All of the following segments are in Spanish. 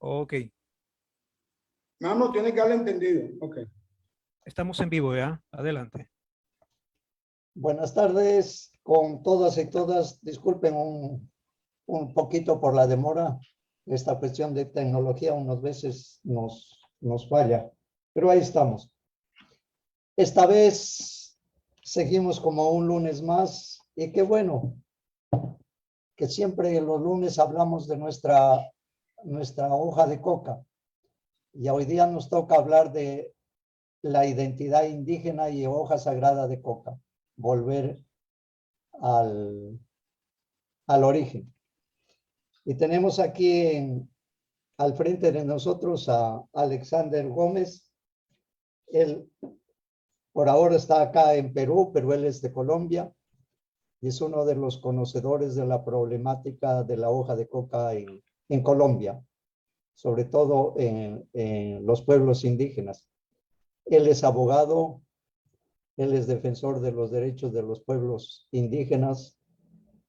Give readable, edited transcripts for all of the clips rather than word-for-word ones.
Ok, Mamo, tiene que haber entendido. Ok. estamos en vivo ya. Adelante. Buenas tardes con todas y todas. Disculpen un poquito por la demora. Esta cuestión de tecnología unas veces nos falla, pero ahí estamos. Esta vez seguimos como un lunes más y qué bueno que siempre los lunes hablamos de nuestra hoja de coca y hoy día nos toca hablar de la identidad indígena y hoja sagrada de coca. Volver al origen. Y tenemos aquí al frente de nosotros a Alexander Gómez. Él por ahora está acá en Perú, pero él es de Colombia y es uno de los conocedores de la problemática de la hoja de coca en Colombia, sobre todo en los pueblos indígenas. Él es abogado, él es defensor de los derechos de los pueblos indígenas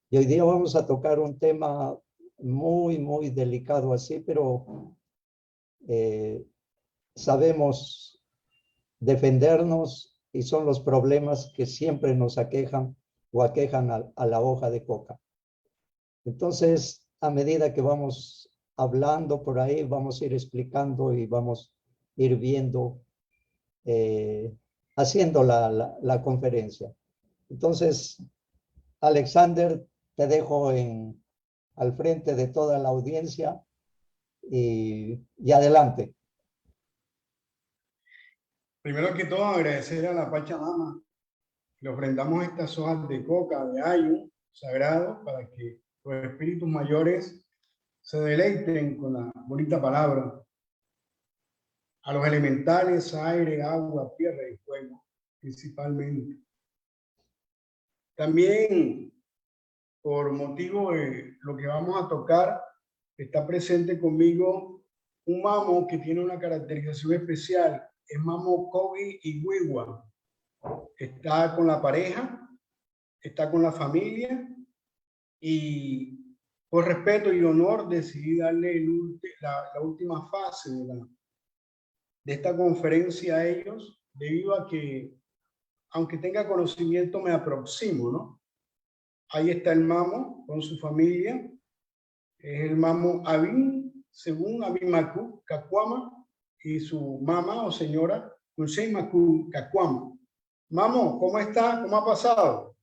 y hoy día vamos a tocar un tema muy delicado así, pero sabemos defendernos y son los problemas que siempre nos aquejan o aquejan a la hoja de coca. Entonces, a medida que vamos hablando por ahí, vamos a ir explicando y vamos a ir viendo, haciendo la conferencia. Entonces, Alexander, te dejo al frente de toda la audiencia y adelante. Primero que todo, agradecer a la Pachamama. Le ofrendamos estas hojas de coca, de ayu, sagrado, para que los espíritus mayores se deleiten con la bonita palabra. A los elementales, aire, agua, tierra y fuego, principalmente. También, por motivo de lo que vamos a tocar, está presente conmigo un mamo que tiene una caracterización especial. Es mamo Kogi y Wiwa. Está con la pareja, está con la familia y por respeto y honor decidí darle la última fase de esta conferencia a ellos, debido a que, aunque tenga conocimiento, me aproximo, ¿no? Ahí está el mamo con su familia. Es el mamo Abin, según Abimaku Kakwama, y su mamá o señora, Maku Kakwama. Mamo, ¿cómo está? ¿Cómo ha pasado?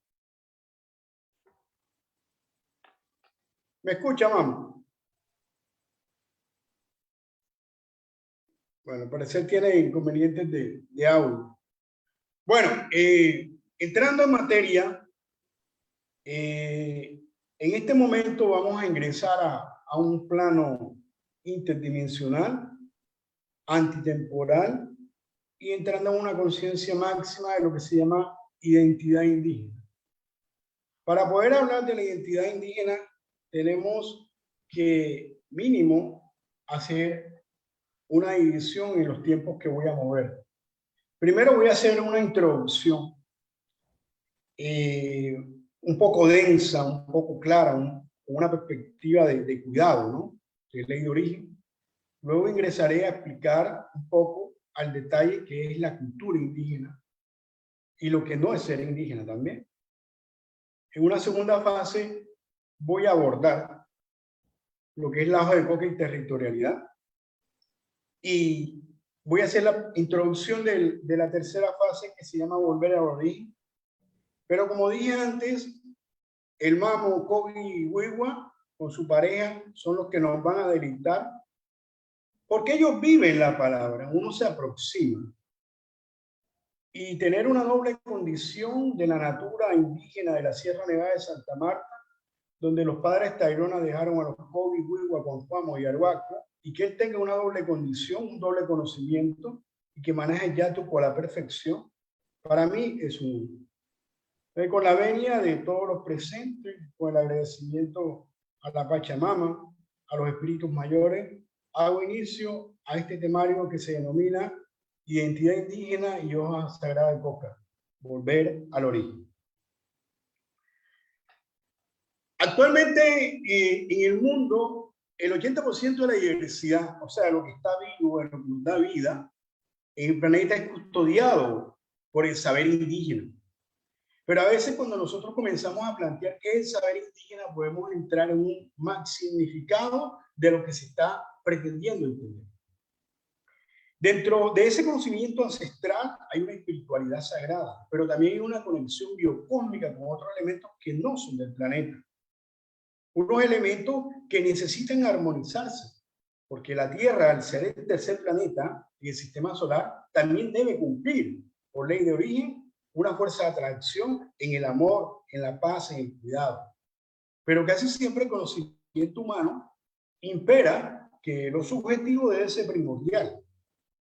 ¿Me escucha, mamo? Bueno, parece que tiene inconvenientes de audio. Bueno, entrando en materia, en este momento vamos a ingresar a un plano interdimensional, antitemporal, y entrando en una conciencia máxima de lo que se llama identidad indígena. Para poder hablar de la identidad indígena, tenemos que mínimo hacer una división en los tiempos que voy a mover. Primero voy a hacer una introducción un poco densa, un poco clara, con una perspectiva de cuidado, ¿no? De ley de origen. Luego ingresaré a explicar un poco al detalle qué es la cultura indígena y lo que no es ser indígena también. En una segunda fase voy a abordar lo que es la hoja de coca y territorialidad. Y voy a hacer la introducción de la tercera fase que se llama volver al origen. Pero como dije antes, el mamo, Kogi y Wiwa con su pareja son los que nos van a deleitar porque ellos viven la palabra, uno se aproxima. Y tener una doble condición de la natura indígena de la Sierra Nevada de Santa Marta, donde los padres Tairona dejaron a los Kogi, Wiwa, Confuamo y Arhuaco, y que él tenga una doble condición, un doble conocimiento, y que maneje el Yatuco a la perfección, para mí es un con la venia de todos los presentes, con el agradecimiento a la Pachamama, a los espíritus mayores, hago inicio a este temario que se denomina Identidad Indígena y Hoja Sagrada de Coca, volver al origen. Actualmente en el mundo el 80% de la diversidad, o sea, lo que está vivo, lo que nos da vida, en el planeta es custodiado por el saber indígena. Pero a veces cuando nosotros comenzamos a plantear qué es el saber indígena, podemos entrar en un más significado de lo que se está pretendiendo entender. Dentro de ese conocimiento ancestral hay una espiritualidad sagrada, pero también hay una conexión biocósmica con otros elementos que no son del planeta. Unos elementos que necesitan armonizarse, porque la Tierra, al ser el tercer planeta y el sistema solar, también debe cumplir, por ley de origen, una fuerza de atracción en el amor, en la paz, en el cuidado. Pero casi siempre el conocimiento humano impera que lo subjetivo debe ser primordial.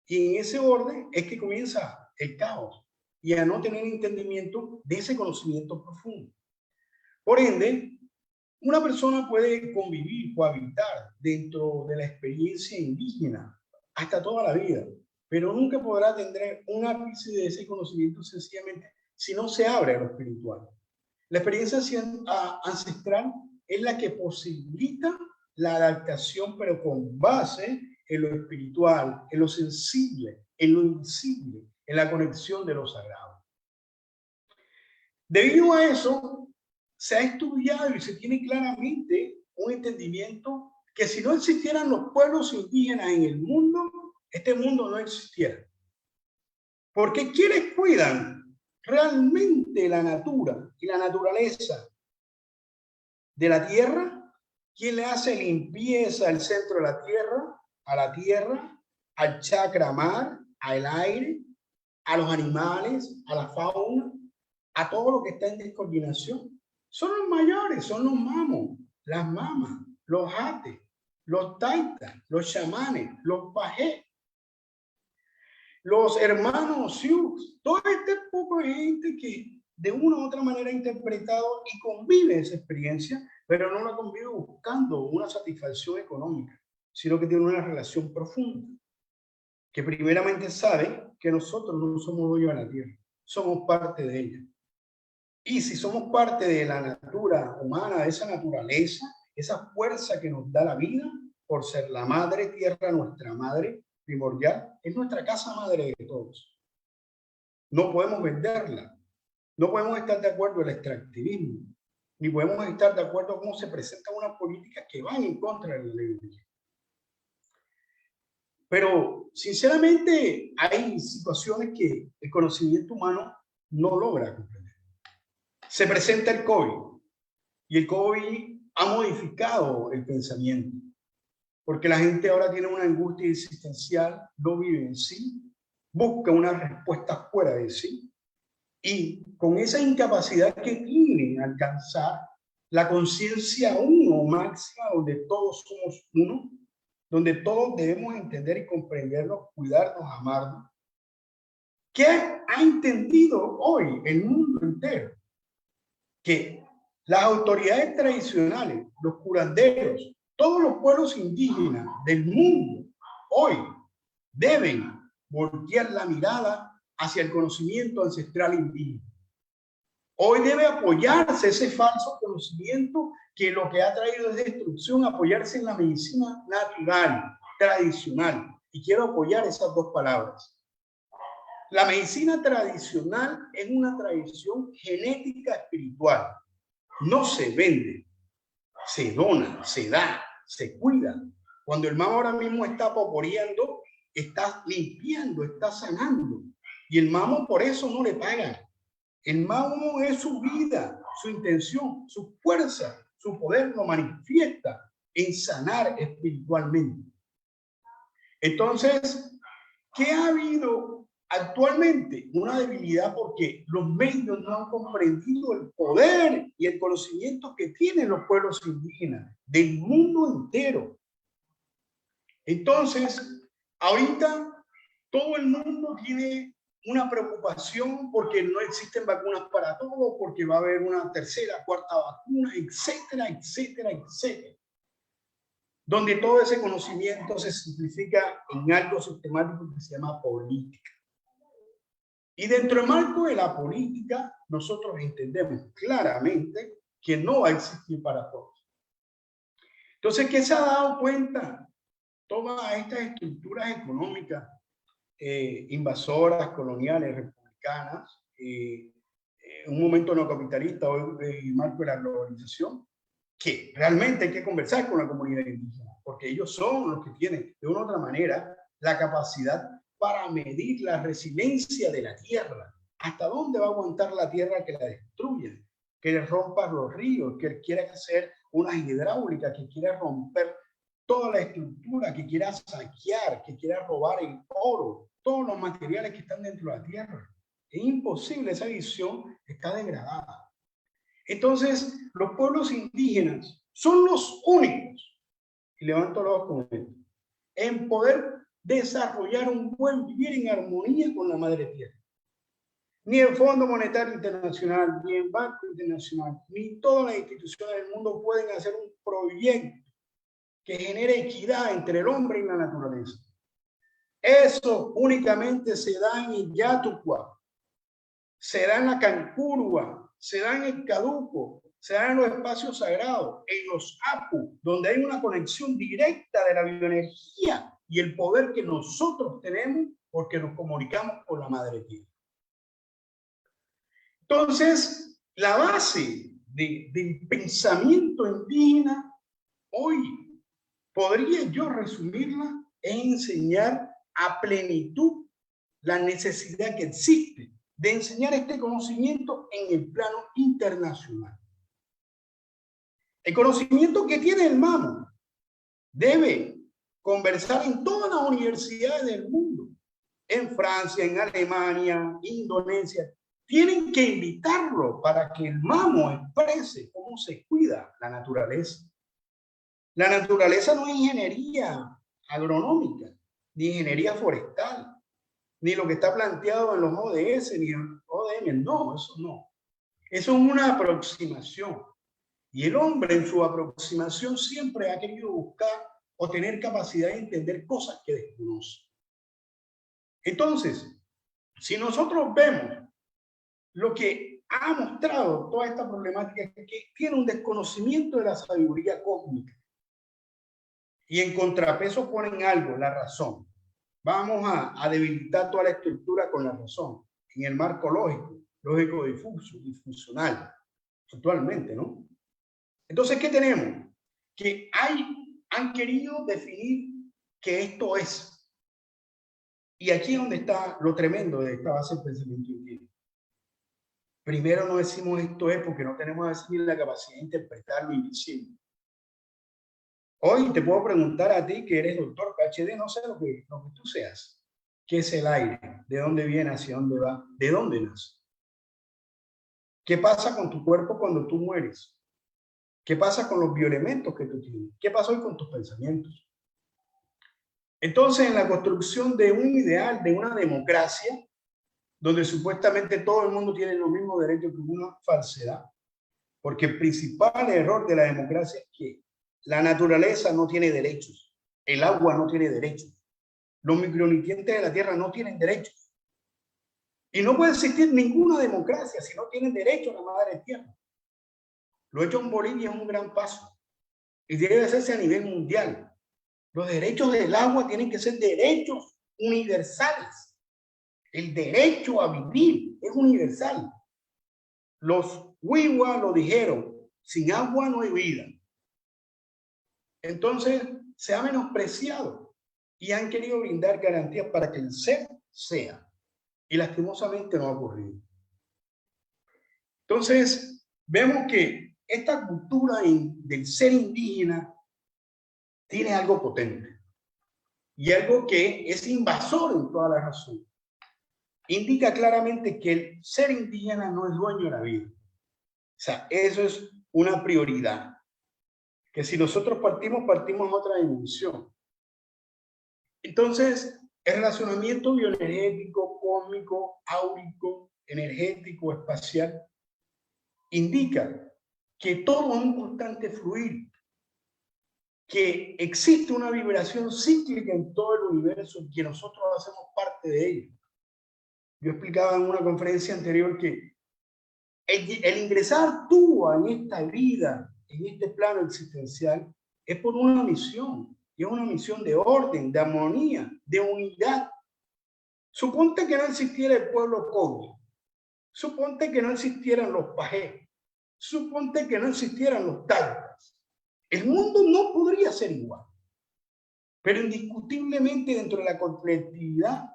Y en ese orden es que comienza el caos y a no tener entendimiento de ese conocimiento profundo. Por ende, una persona puede convivir, cohabitar dentro de la experiencia indígena hasta toda la vida, pero nunca podrá tener un ápice de ese conocimiento sencillamente si no se abre a lo espiritual. La experiencia ancestral es la que posibilita la adaptación, pero con base en lo espiritual, en lo sensible, en lo invisible, en la conexión de lo sagrado. Debido a eso, se ha estudiado y se tiene claramente un entendimiento que si no existieran los pueblos indígenas en el mundo, este mundo no existiera. Porque ¿quiénes cuidan realmente la natura y la naturaleza de la tierra? ¿Quién le hace limpieza al centro de la tierra, a la tierra, al chakra mar, al aire, a los animales, a la fauna, a todo lo que está en descoordinación? Son los mayores, son los mamos, las mamas, los jates, los taitas, los chamanes, los pajés, los hermanos Sioux, todo este poco de gente que de una u otra manera ha interpretado y convive esa experiencia, pero no la convive buscando una satisfacción económica, sino que tiene una relación profunda, que primeramente sabe que nosotros no somos dueños de la tierra, somos parte de ella. Y si somos parte de la natura humana, de esa naturaleza, esa fuerza que nos da la vida, por ser la madre tierra, nuestra madre primordial, es nuestra casa madre de todos. No podemos venderla. No podemos estar de acuerdo en el extractivismo, ni podemos estar de acuerdo con cómo se presentan unas políticas que van en contra de la ley. Pero, sinceramente, hay situaciones que el conocimiento humano no logra comprender. Se presenta el COVID y el COVID ha modificado el pensamiento, porque la gente ahora tiene una angustia existencial, no vive en sí, busca una respuesta fuera de sí, y con esa incapacidad que tienen alcanzar la conciencia uno máxima, donde todos somos uno, donde todos debemos entender y comprendernos, cuidarnos, amarnos. ¿Qué ha entendido hoy el mundo entero? Que las autoridades tradicionales, los curanderos, todos los pueblos indígenas del mundo hoy deben voltear la mirada hacia el conocimiento ancestral indígena. Hoy debe apoyarse ese falso conocimiento que lo que ha traído es destrucción, apoyarse en la medicina natural, tradicional. Y quiero apoyar esas dos palabras. La medicina tradicional es una tradición genética espiritual. No se vende, se dona, se da, se cuida. Cuando el mamo ahora mismo está poporeando, está limpiando, está sanando. Y el mamo por eso no le pagan. El mamo es su vida, su intención, su fuerza, su poder lo manifiesta en sanar espiritualmente. Entonces, ¿qué ha habido actualmente? Una debilidad porque los medios no han comprendido el poder y el conocimiento que tienen los pueblos indígenas del mundo entero. Entonces, ahorita todo el mundo tiene una preocupación porque no existen vacunas para todos, porque va a haber una tercera, cuarta vacuna, etcétera, etcétera, etcétera. Donde todo ese conocimiento se simplifica en algo sistemático que se llama política. Y dentro del marco de la política, nosotros entendemos claramente que no va a existir para todos. Entonces, ¿qué se ha dado cuenta? Todas estas estructuras económicas invasoras, coloniales, republicanas, un momento neocapitalista, hoy marco de la globalización, que realmente hay que conversar con la comunidad indígena, porque ellos son los que tienen, de una u otra manera, la capacidad para medir la resiliencia de la tierra. ¿Hasta dónde va a aguantar la tierra que la destruyen? Que le rompa los ríos, que quiera hacer unas hidráulicas, que quiera romper toda la estructura, que quiera saquear, que quiera robar el oro, todos los materiales que están dentro de la tierra. Es imposible, esa visión está degradada. Entonces, los pueblos indígenas son los únicos, y levanto los documentos, en poder desarrollar un buen vivir en armonía con la madre tierra. Ni el Fondo Monetario Internacional, ni el Banco Internacional, ni todas las instituciones del mundo pueden hacer un proyecto que genere equidad entre el hombre y la naturaleza. Eso únicamente se da en el Yatucuá, se da en la Cancurua, se da en el Caduco, se da en los espacios sagrados, en los Apu, donde hay una conexión directa de la bioenergía y el poder que nosotros tenemos porque nos comunicamos con la madre tierra. Entonces, la base del pensamiento indígena hoy, podría yo resumirla, es enseñar a plenitud la necesidad que existe de enseñar este conocimiento en el plano internacional. El conocimiento que tiene el MAMO debe conversar en todas las universidades del mundo, en Francia, en Alemania, Indonesia. Tienen que invitarlo para que el MAMO exprese cómo se cuida la naturaleza. La naturaleza no es ingeniería agronómica, ni ingeniería forestal, ni lo que está planteado en los ODS, ni en ODM. No, eso no. Eso es una aproximación. Y el hombre en su aproximación siempre ha querido buscar o tener capacidad de entender cosas que desconoce. Entonces, si nosotros vemos lo que ha mostrado toda esta problemática, es que tiene un desconocimiento de la sabiduría cósmica. Y en contrapeso ponen algo, la razón. Vamos a debilitar toda la estructura con la razón, en el marco lógico difuso, disfuncional, actualmente, ¿no? Entonces, ¿qué tenemos? Que han querido definir que esto es. Y aquí es donde está lo tremendo de esta base del pensamiento indígena. Primero no decimos esto es porque no tenemos la capacidad de interpretar lo invisible. Hoy te puedo preguntar a ti, que eres doctor PhD, no sé lo que tú seas. ¿Qué es el aire? ¿De dónde viene? ¿Hacia dónde va? ¿De dónde nace? ¿Qué pasa con tu cuerpo cuando tú mueres? ¿Qué pasa con los bioelementos que tú tienes? ¿Qué pasa hoy con tus pensamientos? Entonces, en la construcción de un ideal, de una democracia, donde supuestamente todo el mundo tiene los mismos derechos, que es una falsedad, porque el principal error de la democracia es que la naturaleza no tiene derechos, el agua no tiene derechos, los micronutrientes de la tierra no tienen derechos. Y no puede existir ninguna democracia si no tienen derecho a la madre tierra. Lo hecho en Bolivia es un gran paso y debe hacerse a nivel mundial. Los derechos del agua tienen que ser derechos universales. El derecho a vivir es universal. Los Wiwa lo dijeron, sin agua no hay vida. Entonces se ha menospreciado y han querido brindar garantías para que el ser sea. Y lastimosamente no ha ocurrido. Entonces vemos que esta cultura del ser indígena tiene algo potente y algo que es invasor en toda la razón. Indica claramente que el ser indígena no es dueño de la vida. O sea, eso es una prioridad. Que si nosotros partimos en otra dimensión. Entonces, el relacionamiento bioenergético, cósmico, áurico, energético, espacial, indica que todo es un constante fluir, que existe una vibración cíclica en todo el universo y que nosotros hacemos parte de ello. Yo explicaba en una conferencia anterior que el ingresar tú en esta vida, en este plano existencial, es por una misión, y es una misión de orden, de armonía, de unidad. Suponte que no existiera el pueblo Kogi, suponte que no existieran los pajés, suponte que no existieran los taitas. El mundo no podría ser igual. Pero indiscutiblemente dentro de la colectividad,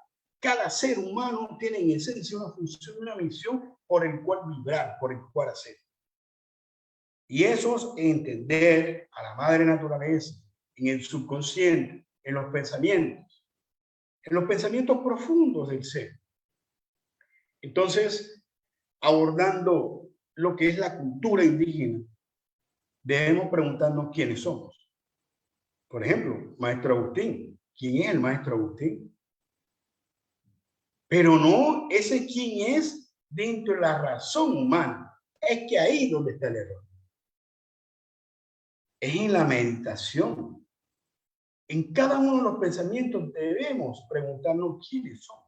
cada ser humano tiene en esencia una función, una misión por el cual vibrar, por el cual hacer. Y eso es entender a la madre naturaleza en el subconsciente, en los pensamientos profundos del ser. Entonces, abordando lo que es la cultura indígena, debemos preguntarnos quiénes somos. Por ejemplo, Maestro Agustín. ¿Quién es el Maestro Agustín? Pero no ese quién es dentro de la razón humana. Es que ahí es donde está el error. Es en la meditación. En cada uno de los pensamientos debemos preguntarnos quiénes somos.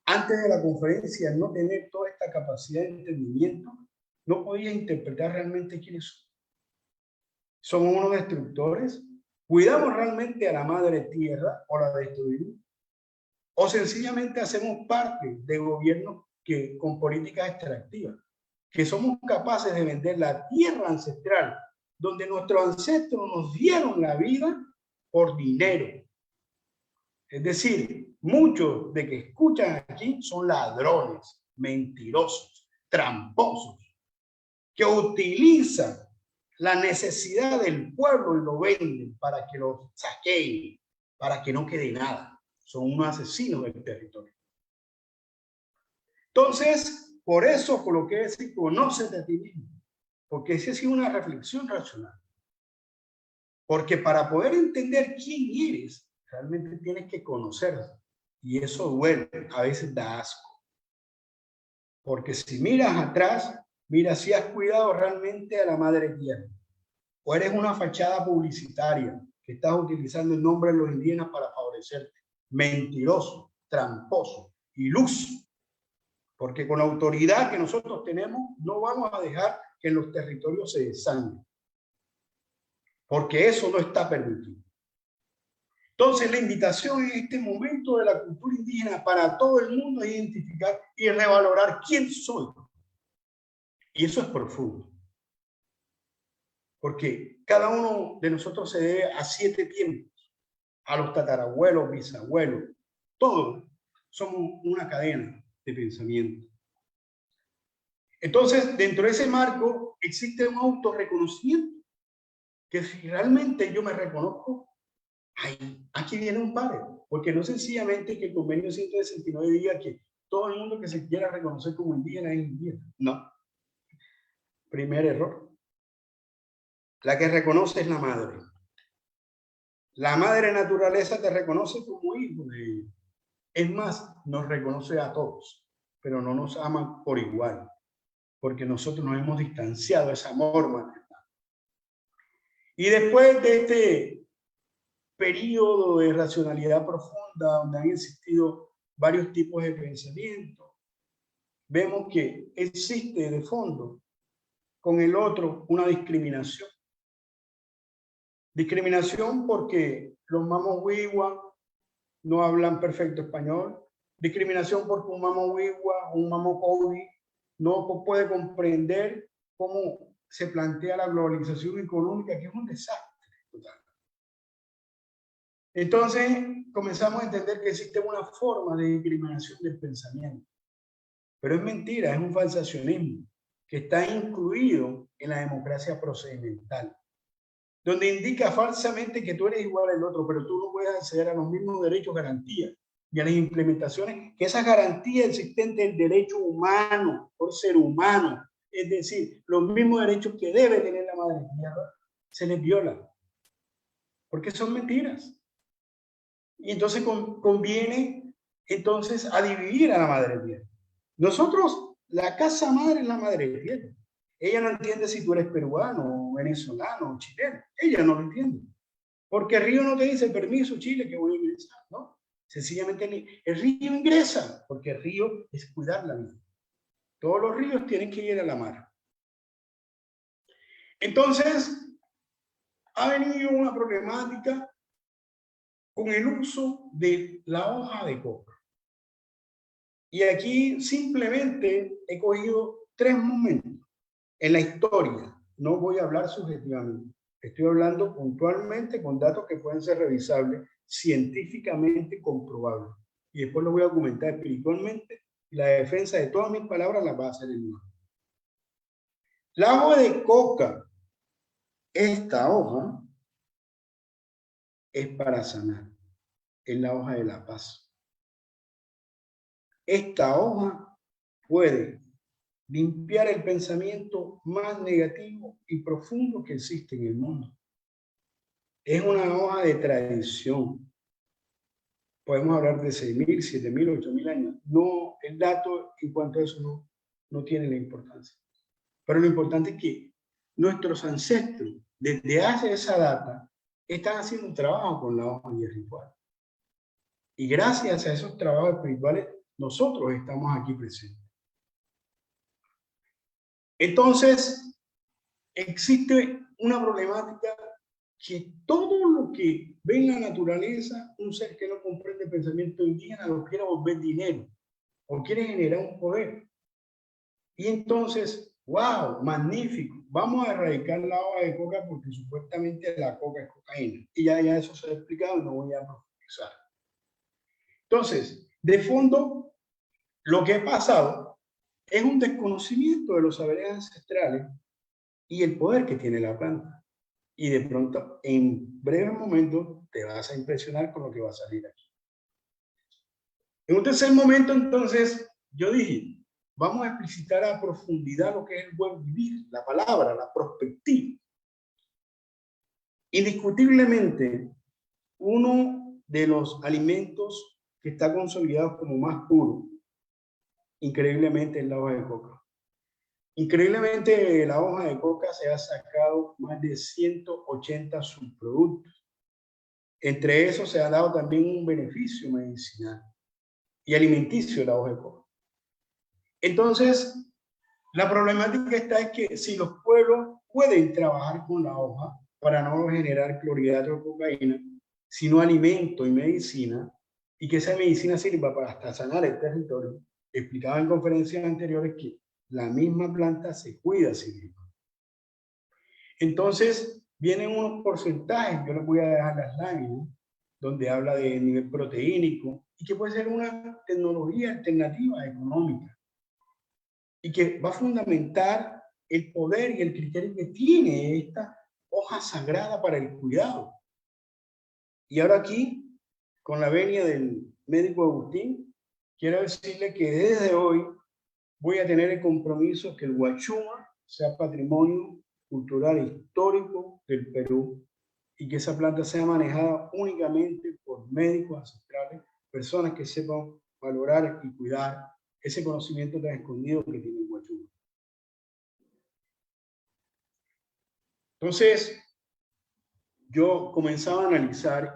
Antes de la conferencia, no tener toda esta capacidad de entendimiento, no podía interpretar realmente quiénes somos. ¿Somos unos destructores? ¿Cuidamos realmente a la madre tierra o la destruimos? ¿O sencillamente hacemos parte de gobiernos que, con políticas extractivas, que somos capaces de vender la tierra ancestral, donde nuestros ancestros nos dieron la vida por dinero? Es decir, muchos de que escuchan aquí son ladrones, mentirosos, tramposos, que utilizan la necesidad del pueblo y lo venden para que lo saqueen, para que no quede nada. Son unos asesinos del territorio. Entonces, por eso coloqué decir, conócete a ti mismo, porque esa ha sido una reflexión racional. Porque para poder entender quién eres, realmente tienes que conocerse. Y eso duele, a veces da asco. Porque si miras atrás, mira si has cuidado realmente a la madre tierra. O eres una fachada publicitaria que estás utilizando el nombre de los indígenas para favorecerte. Mentiroso, tramposo, iluso. Porque con la autoridad que nosotros tenemos, no vamos a dejar que en los territorios se desangren. Porque eso no está permitido. Entonces, la invitación en este momento de la cultura indígena para todo el mundo es identificar y revalorar quién soy. Y eso es profundo. Porque cada uno de nosotros se debe a 7 tiempos. A los tatarabuelos, bisabuelos, todos somos una cadena de pensamiento. Entonces, dentro de ese marco existe un autorreconocimiento, que si realmente yo me reconozco, ay, aquí viene un padre, porque no sencillamente que el convenio 169 diga que todo el mundo que se quiera reconocer como indígena es indígena. No. Primer error. La que reconoce es la madre. La madre naturaleza te reconoce como hijo de ella. Es más, nos reconoce a todos, pero no nos ama por igual, porque nosotros nos hemos distanciado de ese amor maternal. Y después de este periodo de racionalidad profunda, donde han existido varios tipos de pensamiento, vemos que existe de fondo con el otro una discriminación. Discriminación porque los mamahuigua no hablan perfecto español. Discriminación porque un mamahuigua, un mamacoudi no puede comprender cómo se plantea la globalización económica, que es un desastre total. Entonces comenzamos a entender que existe una forma de discriminación del pensamiento. Pero es mentira, es un falsacionismo que está incluido en la democracia procedimental, donde indica falsamente que tú eres igual al otro, pero tú no puedes acceder a los mismos derechos, garantías y a las implementaciones, que esas garantías existentes del derecho humano por ser humano, es decir, los mismos derechos que debe tener la madre tierra, se les violan, porque son mentiras. Y entonces conviene entonces a dividir a la madre tierra. Nosotros, la casa madre es la madre tierra. Ella no entiende si tú eres peruano, venezolano, chileno. Ella no lo entiende. Porque el río no te dice, permiso, Chile, que voy a ingresar, ¿no? Sencillamente el río ingresa, porque el río es cuidar la vida. Todos los ríos tienen que ir a la mar. Entonces, ha venido una problemática con el uso de la hoja de coca. Y aquí simplemente he cogido 3 momentos en la historia. No voy a hablar subjetivamente. Estoy hablando puntualmente con datos que pueden ser revisables, científicamente comprobables. Y después lo voy a argumentar espiritualmente, y la defensa de todas mis palabras las va a hacer el mismo. La hoja de coca, esta hoja, es para sanar. Es la hoja de la paz. Esta hoja puede limpiar el pensamiento más negativo y profundo que existe en el mundo. Es una hoja de tradición. Podemos hablar de 6.000, 7.000, 8.000 años. No, el dato en cuanto a eso no tiene la importancia. Pero lo importante es que nuestros ancestros, desde hace esa data, están haciendo un trabajo con la hoja y el ritual. Y gracias a esos trabajos espirituales, nosotros estamos aquí presentes. Entonces, existe una problemática que todo lo que ve en la naturaleza, un ser que no comprende el pensamiento indígena, lo quiere volver dinero o quiere generar un poder. Y entonces, wow, magnífico, vamos a erradicar la hoja de coca porque supuestamente la coca es cocaína. Y ya eso se ha explicado, no voy a profundizar. Entonces, de fondo, lo que ha pasado es un desconocimiento de los saberes ancestrales y el poder que tiene la planta. Y de pronto, en breve momento, te vas a impresionar con lo que va a salir aquí. En un tercer momento, entonces, yo dije, vamos a explicitar a profundidad lo que es el buen vivir, la palabra, la perspectiva. Indiscutiblemente, uno de los alimentos que está consolidado como más puro, increíblemente, es la hoja de coca. Increíblemente, la hoja de coca se ha sacado más de 180 subproductos. Entre esos se ha dado también un beneficio medicinal y alimenticio de la hoja de coca. Entonces, la problemática está es que si los pueblos pueden trabajar con la hoja para no generar clorhidrato de cocaína, sino alimento y medicina, y que esa medicina sirva para hasta sanar el territorio, explicaba en conferencias anteriores que la misma planta se cuida a sí misma. Entonces, vienen unos porcentajes, yo les voy a dejar las láminas, donde habla de nivel proteínico, y que puede ser una tecnología alternativa económica, y que va a fundamentar el poder y el criterio que tiene esta hoja sagrada para el cuidado. Y ahora aquí, con la venia del médico Agustín, quiero decirle que desde hoy voy a tener el compromiso que el huachuma sea patrimonio cultural histórico del Perú y que esa planta sea manejada únicamente por médicos ancestrales, personas que sepan valorar y cuidar ese conocimiento tan escondido que tiene el huachuma. Entonces, yo comenzaba a analizar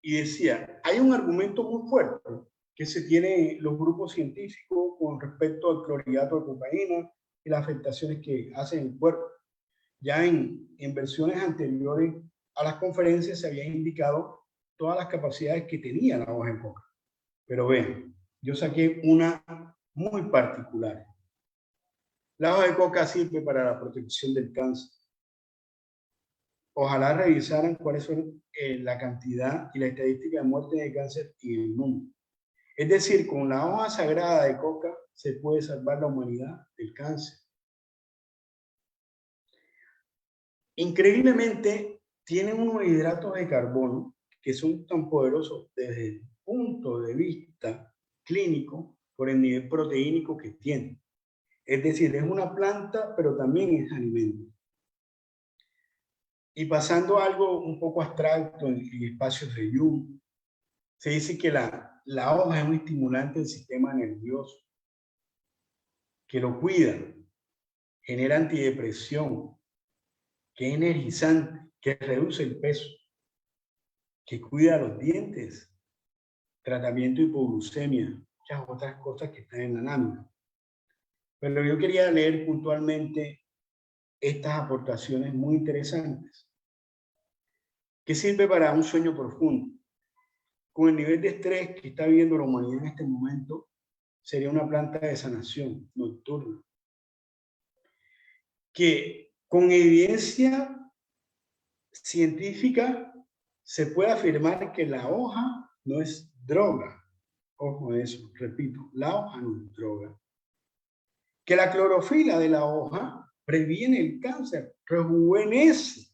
y decía, hay un argumento muy fuerte que se tiene los grupos científicos con respecto al clorhidrato de cocaína y las afectaciones que hacen en el cuerpo. Ya en versiones anteriores a las conferencias se habían indicado todas las capacidades que tenía la hoja de coca. Pero ven, yo saqué una muy particular. La hoja de coca sirve para la protección del cáncer. Ojalá revisaran cuáles son la cantidad y la estadística de muerte de cáncer en el mundo. Es decir, con la hoja sagrada de coca se puede salvar la humanidad del cáncer. Increíblemente, tienen unos hidratos de carbono que son tan poderosos desde el punto de vista clínico por el nivel proteínico que tienen. Es decir, es una planta, pero también es alimento. Y pasando a algo un poco abstracto en espacios de Jung, se dice que la hoja es un estimulante del sistema nervioso, que lo cuida, genera antidepresión, que es energizante, que reduce el peso, que cuida los dientes, tratamiento de hipoglucemia, muchas otras cosas que están en la lámina. Pero yo quería leer puntualmente estas aportaciones muy interesantes. que sirve para un sueño profundo. Con el nivel de estrés que está viviendo la humanidad en este momento, sería una planta de sanación nocturna, que con evidencia científica se puede afirmar que la hoja no es droga. Ojo eso, repito, la hoja no es droga. Que la clorofila de la hoja previene el cáncer, rejuvenece,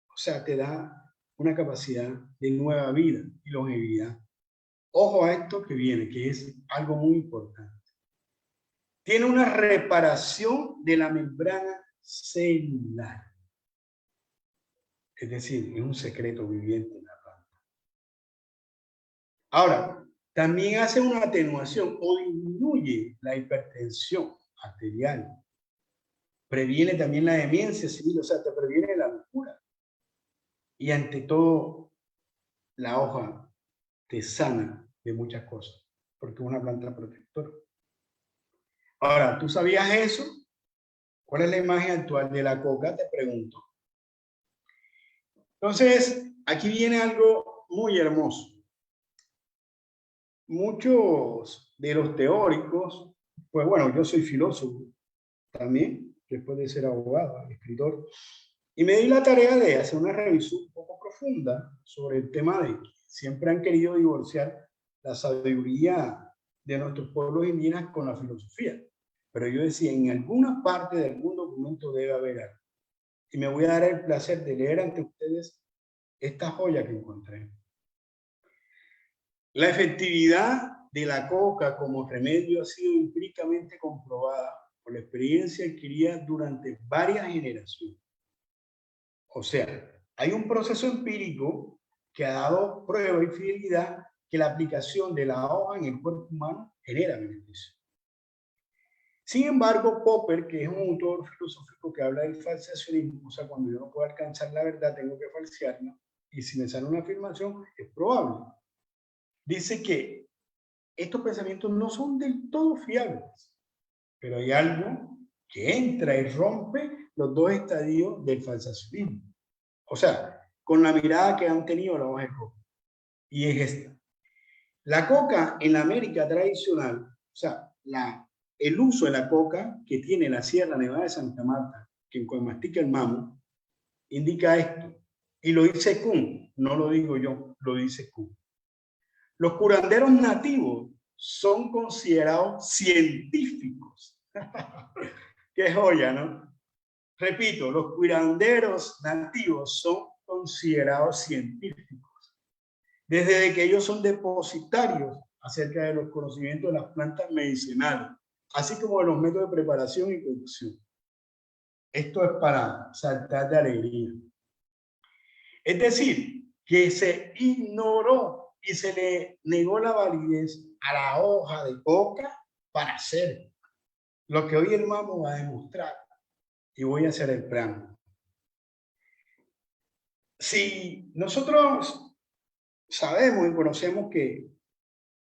o sea, te da una capacidad de nueva vida y longevidad. Ojo a esto que viene, que es algo muy importante. Tiene una reparación de la membrana celular. Es decir, es un secreto viviente en la planta. Ahora, también hace una atenuación o disminuye la hipertensión arterial. Previene también la demencia civil, o sea, te previene la locura. Y ante todo, la hoja te sana de muchas cosas, porque es una planta protectora. Ahora, ¿tú sabías eso? ¿Cuál es la imagen actual de la coca? Te pregunto. Entonces, aquí viene algo muy hermoso. Muchos de los teóricos, pues bueno, yo soy filósofo también, después de ser abogado, escritor, y me di la tarea de hacer una revisión un poco profunda sobre el tema de que siempre han querido divorciar la sabiduría de nuestros pueblos indígenas con la filosofía. Pero yo decía, en alguna parte de algún documento debe haber algo. Y me voy a dar el placer de leer ante ustedes esta joya que encontré. La efectividad de la coca como remedio ha sido empíricamente comprobada por la experiencia adquirida durante varias generaciones. O sea, hay un proceso empírico que ha dado prueba y fidelidad que la aplicación de la hoja en el cuerpo humano genera beneficio. Sin embargo, Popper, que es un autor filosófico que habla del falsacionismo, o sea, cuando yo no puedo alcanzar la verdad, tengo que falsearla, y si me sale una afirmación, es probable. Dice que estos pensamientos no son del todo fiables, pero hay algo que entra y rompe los dos estadios del falsacionismo. O sea, con la mirada que han tenido la hoja de coca. Y es esta. La coca en la América tradicional, o sea, el uso de la coca que tiene la Sierra Nevada de Santa Marta, que mastica el mamo, indica esto. Y lo dice Kuhn, no lo digo yo, lo dice Kuhn. Los curanderos nativos son considerados científicos. Qué joya, ¿no? Repito, los curanderos nativos son considerados científicos. Desde que ellos son depositarios acerca de los conocimientos de las plantas medicinales, así como de los métodos de preparación y producción. Esto es para saltar de alegría. Es decir, que se ignoró y se le negó la validez a la hoja de coca para hacer lo que hoy el mamo va a demostrar. Y voy a hacer el plan. Si nosotros sabemos y conocemos que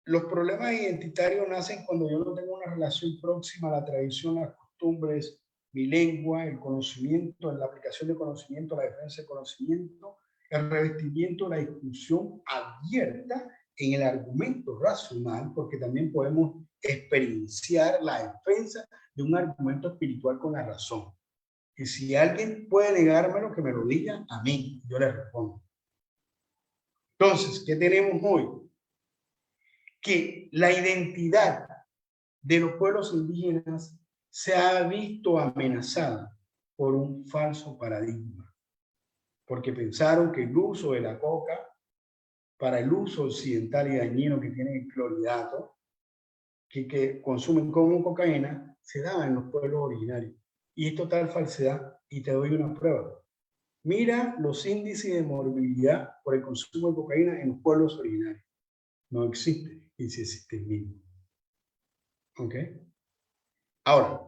los problemas identitarios nacen cuando yo no tengo una relación próxima a la tradición, las costumbres, mi lengua, el conocimiento, la aplicación de conocimiento, la defensa de conocimiento, el revestimiento, la discusión abierta en el argumento racional, porque también podemos experienciar la defensa de un argumento espiritual con la razón. Y si alguien puede negármelo, que me lo diga a mí, yo le respondo. Entonces, ¿qué tenemos hoy? Que la identidad de los pueblos indígenas se ha visto amenazada por un falso paradigma, porque pensaron que el uso de la coca para el uso occidental y dañino que tiene el clorhidrato, que consumen como cocaína, se daba en los pueblos originarios. Y es total falsedad, y te doy una prueba. Mira los índices de morbilidad por el consumo de cocaína en los pueblos originarios. No existe, y si existe el mismo. ¿Ok? Ahora,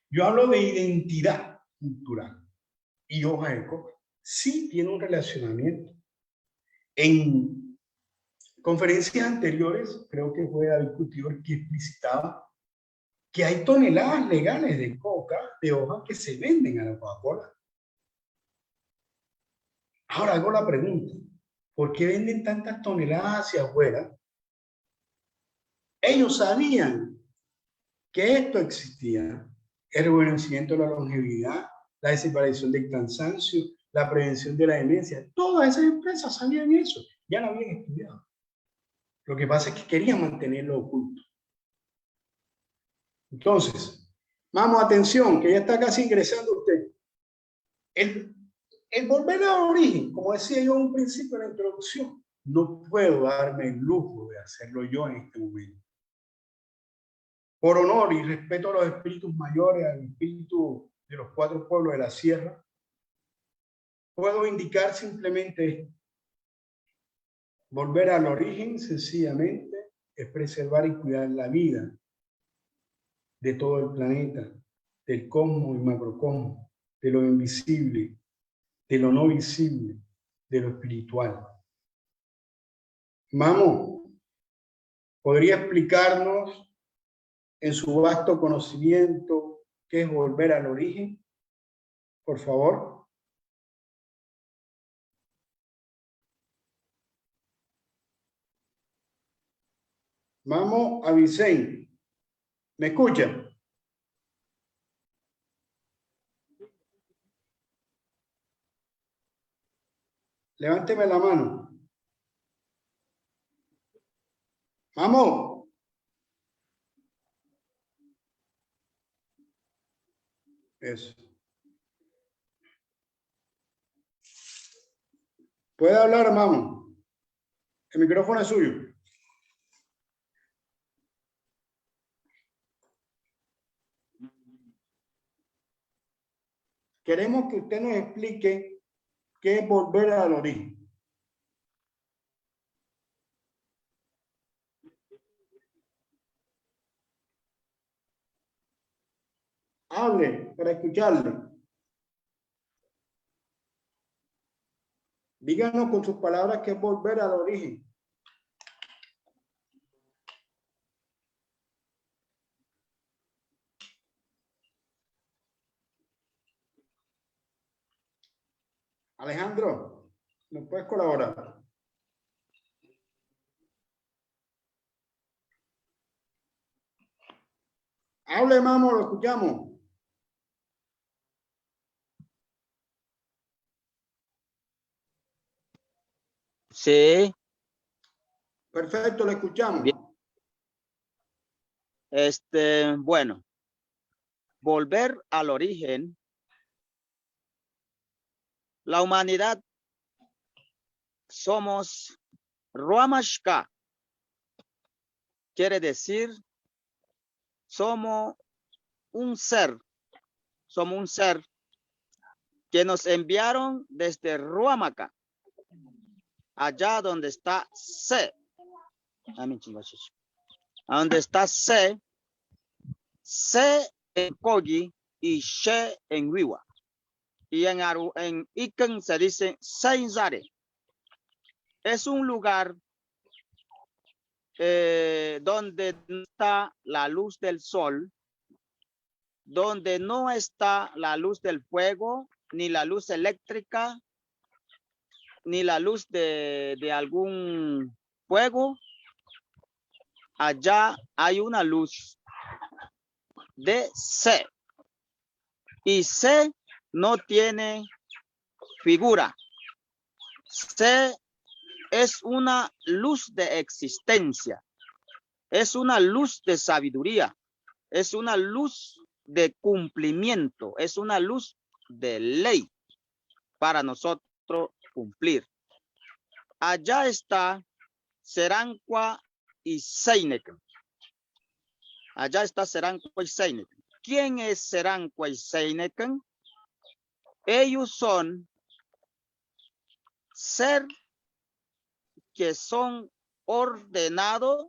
yo hablo de identidad cultural y hoja de coca. Sí tiene un relacionamiento. En conferencias anteriores, creo que fue David Gutiérrez que explicitaba que hay toneladas legales de coca, de hoja, que se venden a la Coca-Cola. Ahora hago la pregunta, ¿por qué venden tantas toneladas hacia afuera? Ellos sabían que esto existía, el rejuvenecimiento de la longevidad, la desaparición del cansancio, la prevención de la demencia. Todas esas empresas sabían eso, ya lo habían estudiado. Lo que pasa es que querían mantenerlo oculto. Entonces, vamos, atención, que ya está casi ingresando usted. El volver al origen, como decía yo en un principio en la introducción, no puedo darme el lujo de hacerlo yo en este momento. Por honor y respeto a los espíritus mayores, al espíritu de los 4 pueblos de la sierra, puedo indicar simplemente esto. Volver al origen, sencillamente, es preservar y cuidar la vida de todo el planeta, del cosmos y macrocosmos, de lo invisible, de lo no visible, de lo espiritual. Mamo, ¿podría explicarnos en su vasto conocimiento qué es volver al origen? Por favor. Mamo a Vicente. ¿Me escucha? Levánteme la mano. Mamo. Eso. Puede hablar, Mamo. El micrófono es suyo. Queremos que usted nos explique qué es volver al origen. Hable para escucharle. Díganos con sus palabras qué es volver al origen. Alejandro, ¿nos puedes colaborar? Hable, Mamo, lo escuchamos. Sí, Perfecto, lo escuchamos. bien. Bueno, volver al origen. La humanidad somos Ruamashka. Quiere decir, somos un ser que nos enviaron desde Ruamaca, allá donde está Se. Donde está Se en Kogi y She en Wiwa. Y en Iken se dice Seinzare. Es un lugar donde no está la luz del sol, donde no está la luz del fuego, ni la luz eléctrica, ni la luz de algún fuego. Allá hay una luz de Se. Y Se no tiene figura. Se es una luz de existencia. Es una luz de sabiduría. Es una luz de cumplimiento. Es una luz de ley para nosotros cumplir. Allá está Serancua y Seineken. Allá está Serancua y Seineken. ¿Quién es Serancua y Seineken? Ellos son ser que son ordenados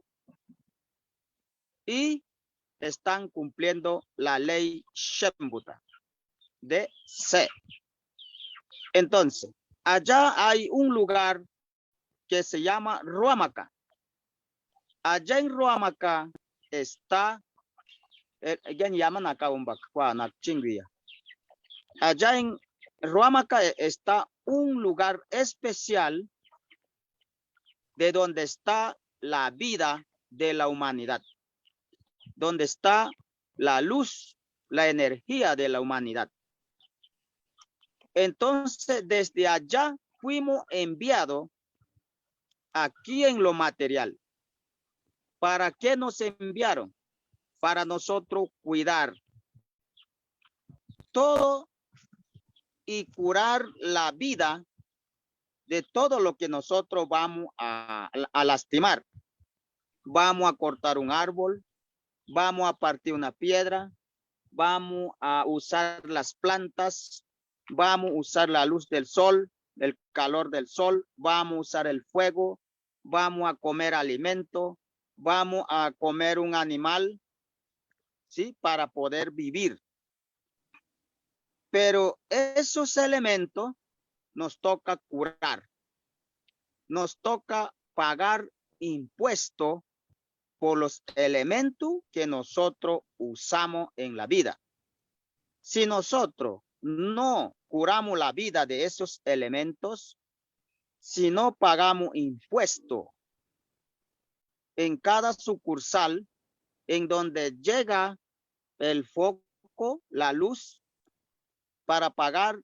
y están cumpliendo la ley Shembuta de Se. Entonces, allá hay un lugar que se llama Ruamaca. Allá en Ruamaca está, allá Ruamaca está un lugar especial de donde está la vida de la humanidad, donde está la luz, la energía de la humanidad. Entonces, desde allá fuimos enviados aquí en lo material. ¿Para qué nos enviaron? Para nosotros cuidar todo y curar la vida de todo lo que nosotros vamos a lastimar. Vamos a cortar un árbol, vamos a partir una piedra, vamos a usar las plantas, vamos a usar la luz del sol, el calor del sol, vamos a usar el fuego, vamos a comer alimento, vamos a comer un animal, ¿sí? Para poder vivir. Pero esos elementos nos toca curar, nos toca pagar impuesto por los elementos que nosotros usamos en la vida. Si nosotros no curamos la vida de esos elementos, si no pagamos impuesto en cada sucursal en donde llega el foco, la luz, para pagar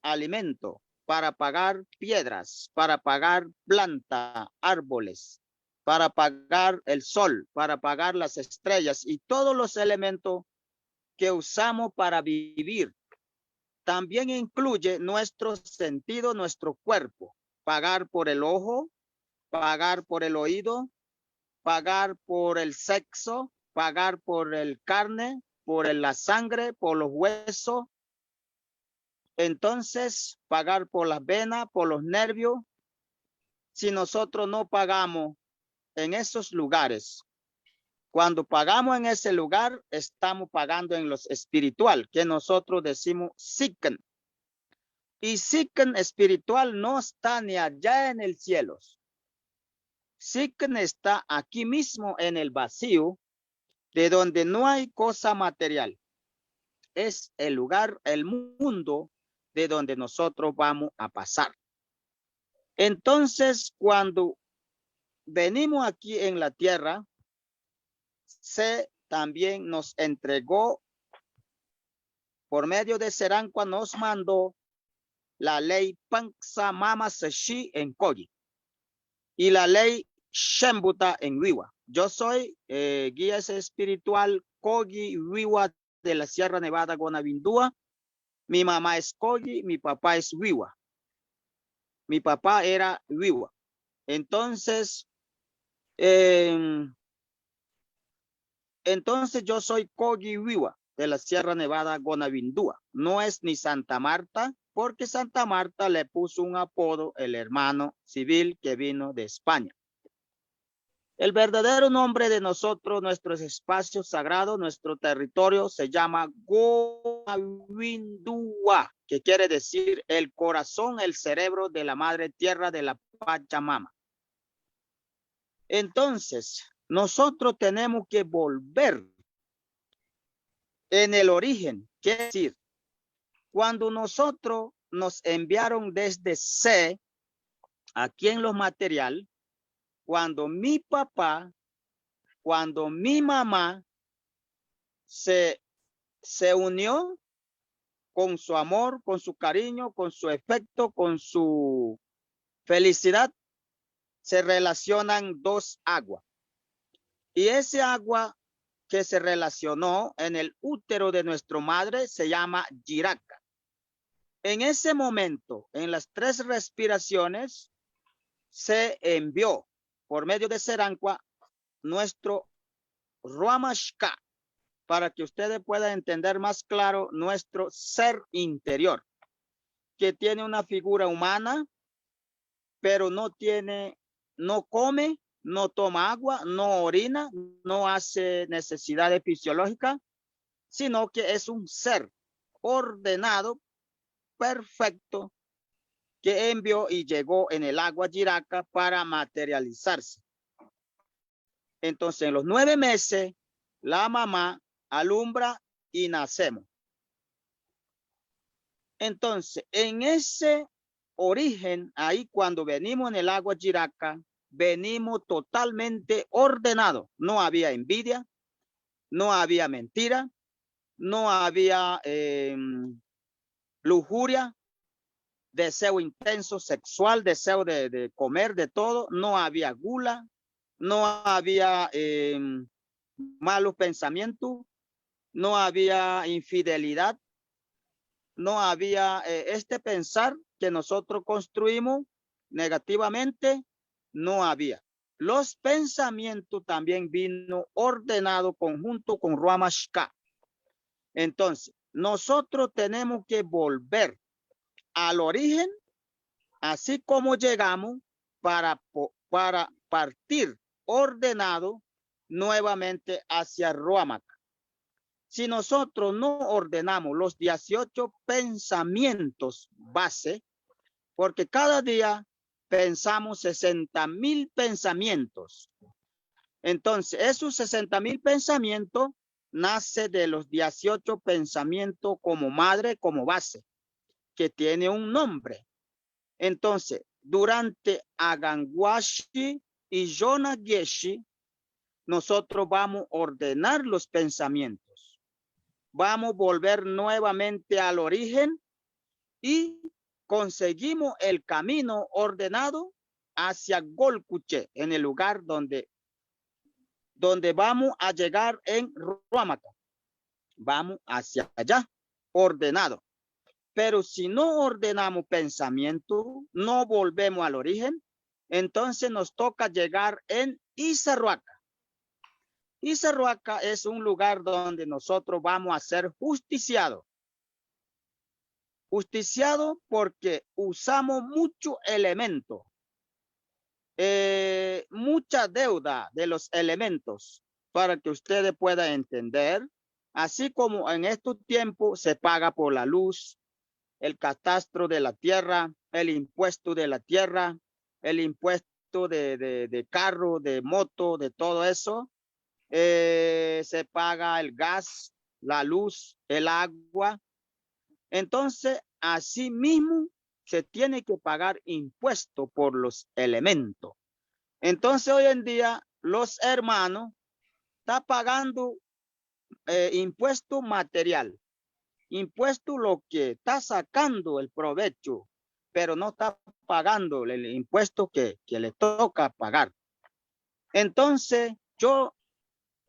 alimento, para pagar piedras, para pagar planta, árboles, para pagar el sol, para pagar las estrellas y todos los elementos que usamos para vivir. También incluye nuestro sentido, nuestro cuerpo. Pagar por el ojo, pagar por el oído, pagar por el sexo, pagar por el carne, por la sangre, por los huesos. Entonces, pagar por las venas, por los nervios. Si nosotros no pagamos en esos lugares, cuando pagamos en ese lugar, estamos pagando en los espiritual, que nosotros decimos Sikken. Y Sikken espiritual no está ni allá en el cielo. Sikken está aquí mismo en el vacío, de donde no hay cosa material. Es el lugar, el mundo de donde nosotros vamos a pasar. Entonces, cuando venimos aquí en la tierra, se también nos entregó, por medio de Serancua, nos mandó la ley Panksa Mama Seshi en Kogi y la ley Shembuta en Wiwa. Yo soy guía espiritual Kogi Wiwa de la Sierra Nevada Gonavindúa. Mi mamá es Kogi, mi papá es Wiwa. Mi papá era Wiwa. Entonces, yo soy Kogi Wiwa de la Sierra Nevada Gonavindúa. No es ni Santa Marta, porque Santa Marta le puso un apodo el hermano civil que vino de España. El verdadero nombre de nosotros, nuestros espacios sagrados, nuestro territorio se llama Gonavindúa, que quiere decir el corazón, el cerebro de la madre tierra de la Pachamama. Entonces, nosotros tenemos que volver en el origen, quiere decir, cuando nosotros nos enviaron desde C, aquí en los material, cuando mi papá, cuando mi mamá se unió con su amor, con su cariño, con su afecto, con su felicidad, se relacionan dos aguas. Y ese agua que se relacionó en el útero de nuestra madre se llama Yiraka. En ese momento, en las 3 respiraciones, se envió por medio de Serancua nuestro Ruamashka, para que ustedes puedan entender más claro nuestro ser interior, que tiene una figura humana, pero no come, no toma agua, no orina, no hace necesidades fisiológicas, sino que es un ser ordenado, perfecto, que envió y llegó en el agua Yiraka para materializarse. Entonces, en los 9 meses, la mamá alumbra y nacemos. Entonces, en ese origen, ahí cuando venimos en el agua Chiraca, venimos totalmente ordenados. No había envidia, no había mentira, no había lujuria, deseo intenso sexual, deseo de comer, de todo. No había gula, no había malos pensamientos, no había infidelidad, no había este pensar que nosotros construimos negativamente, no había. Los pensamientos también vino ordenado conjunto con Ramashka. Entonces, nosotros tenemos que volver al origen, así como llegamos, para partir ordenado nuevamente hacia Ruamaca. Si nosotros no ordenamos los 18 pensamientos base, porque cada día pensamos 60,000 pensamientos. Entonces, esos 60,000 pensamientos nace de los 18 pensamientos como madre, como base, que tiene un nombre. Entonces, durante Aganwashi y Yonageshi, nosotros vamos a ordenar los pensamientos. Vamos a volver nuevamente al origen y conseguimos el camino ordenado hacia Golcuche, en el lugar donde vamos a llegar en Ruamaca. Vamos hacia allá, ordenado. Pero si no ordenamos pensamiento, no volvemos al origen, entonces nos toca llegar en Izarruaca. Izarruaca es un lugar donde nosotros vamos a ser justiciados. Justiciado porque usamos mucho elemento, mucha deuda de los elementos para que ustedes puedan entender. Así como en estos tiempos se paga por la luz, el catastro de la tierra, el impuesto de la tierra, el impuesto de carro, de moto, de todo eso. Se paga el gas, la luz, el agua. Entonces, así mismo se tiene que pagar impuesto por los elementos. Entonces, hoy en día, los hermanos están pagando impuesto material, impuesto lo que está sacando el provecho, pero no está pagando el impuesto que le toca pagar. Entonces, yo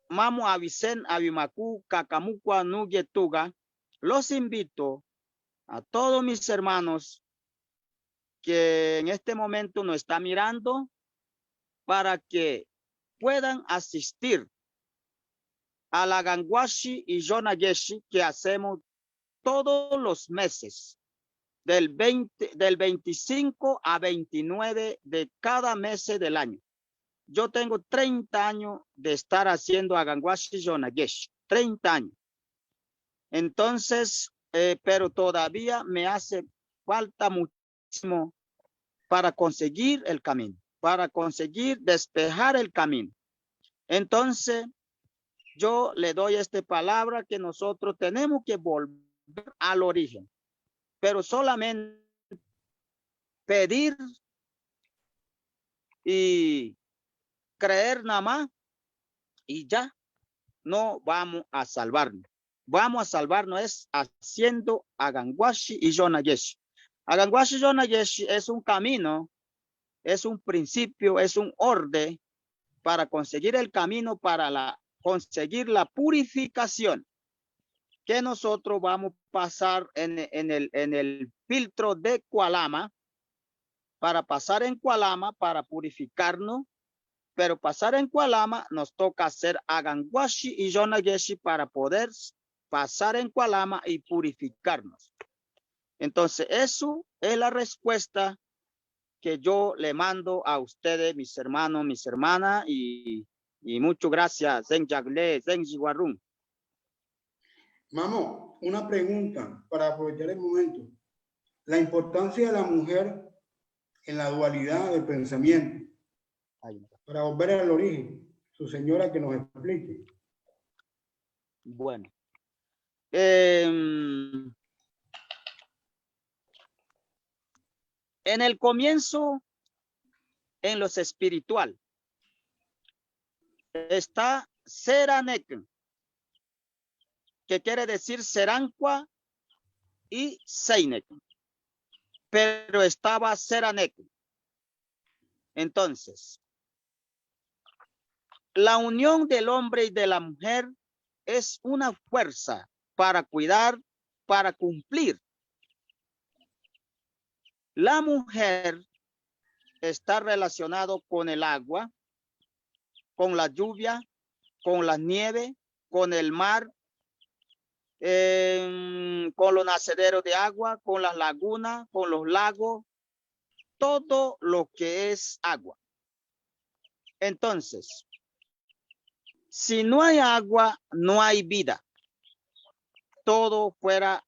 Mamu Avicen, Abimacu, Cacamucua, Nuguetuga, los invito a todos mis hermanos que en este momento nos están mirando para que puedan asistir a la Ganguashi y Yonageshi que hacemos todos los meses, del 25 a 29 de cada mes del año. Yo tengo 30 años de estar haciendo Aganwashi y Yonageshi, 30 años. Entonces, pero todavía me hace falta muchísimo para conseguir el camino, para conseguir despejar el camino. Entonces, yo le doy esta palabra que nosotros tenemos que volver al origen, pero solamente pedir y creer nada más y ya no vamos a salvarnos. Vamos a salvarnos es haciendo Aganwashi y Yonageshi. Aganwashi y Yonageshi es un camino, es un principio, es un orden para conseguir el camino, para conseguir la purificación que nosotros vamos a pasar en el filtro de Kualama, para pasar en Kualama, para purificarnos, pero pasar en Kualama nos toca hacer Aganwashi y Yonageshi para poder pasar en Kualama y purificarnos. Entonces, eso es la respuesta que yo le mando a ustedes, mis hermanos, mis hermanas, y muchas gracias. Zen Yagle, Zen Jiwarun. Mamo, una pregunta para aprovechar el momento. La importancia de la mujer en la dualidad del pensamiento. Para volver al origen, su señora que nos explique. Bueno. En el comienzo, en los espiritual, está Seranek, que quiere decir Serancua y Seinek, pero estaba Seranek. Entonces, la unión del hombre y de la mujer es una fuerza para cuidar, para cumplir. La mujer está relacionado con el agua, con la lluvia, con la nieve, con el mar, con los nacederos de agua, con las lagunas, con los lagos, todo lo que es agua. Entonces, si no hay agua, no hay vida. Todo fuera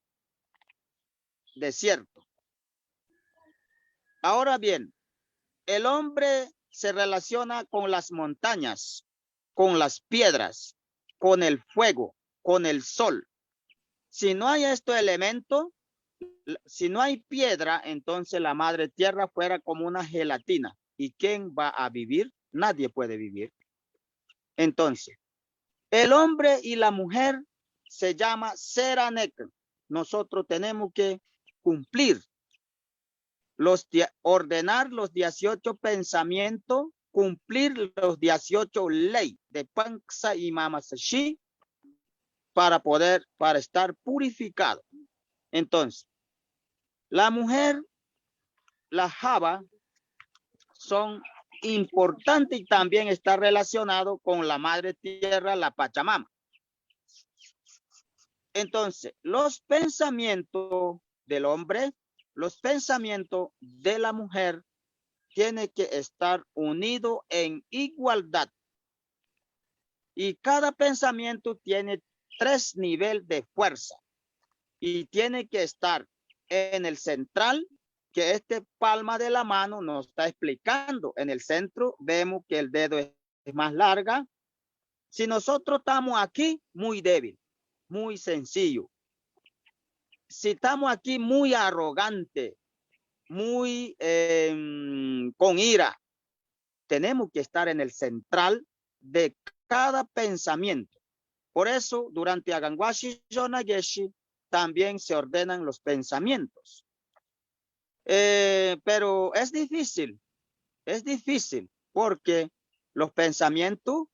desierto. Ahora bien, el hombre se relaciona con las montañas, con las piedras, con el fuego, con el sol. Si no hay estos elementos, si no hay piedra, entonces la madre tierra fuera como una gelatina. ¿Y quién va a vivir? Nadie puede vivir. Entonces, el hombre y la mujer se llama Seranek. Nosotros tenemos que cumplir ordenar los 18 pensamientos, cumplir los 18 leyes de Panksa y Mamasashi para estar purificado. Entonces, la mujer, la Java, son importantes y también está relacionado con la madre tierra, la Pachamama. Entonces, los pensamientos del hombre, los pensamientos de la mujer tienen que estar unidos en igualdad. Y cada pensamiento tiene 3 niveles de fuerza. Y tiene que estar en el central, que este palma de la mano nos está explicando. En el centro vemos que el dedo es más larga. Si nosotros estamos aquí, muy débil, muy sencillo. Si estamos aquí, muy arrogante, muy con ira, tenemos que estar en el central de cada pensamiento. Por eso, durante Agangwashi Yonageshi, también se ordenan los pensamientos. Pero es difícil porque los pensamientos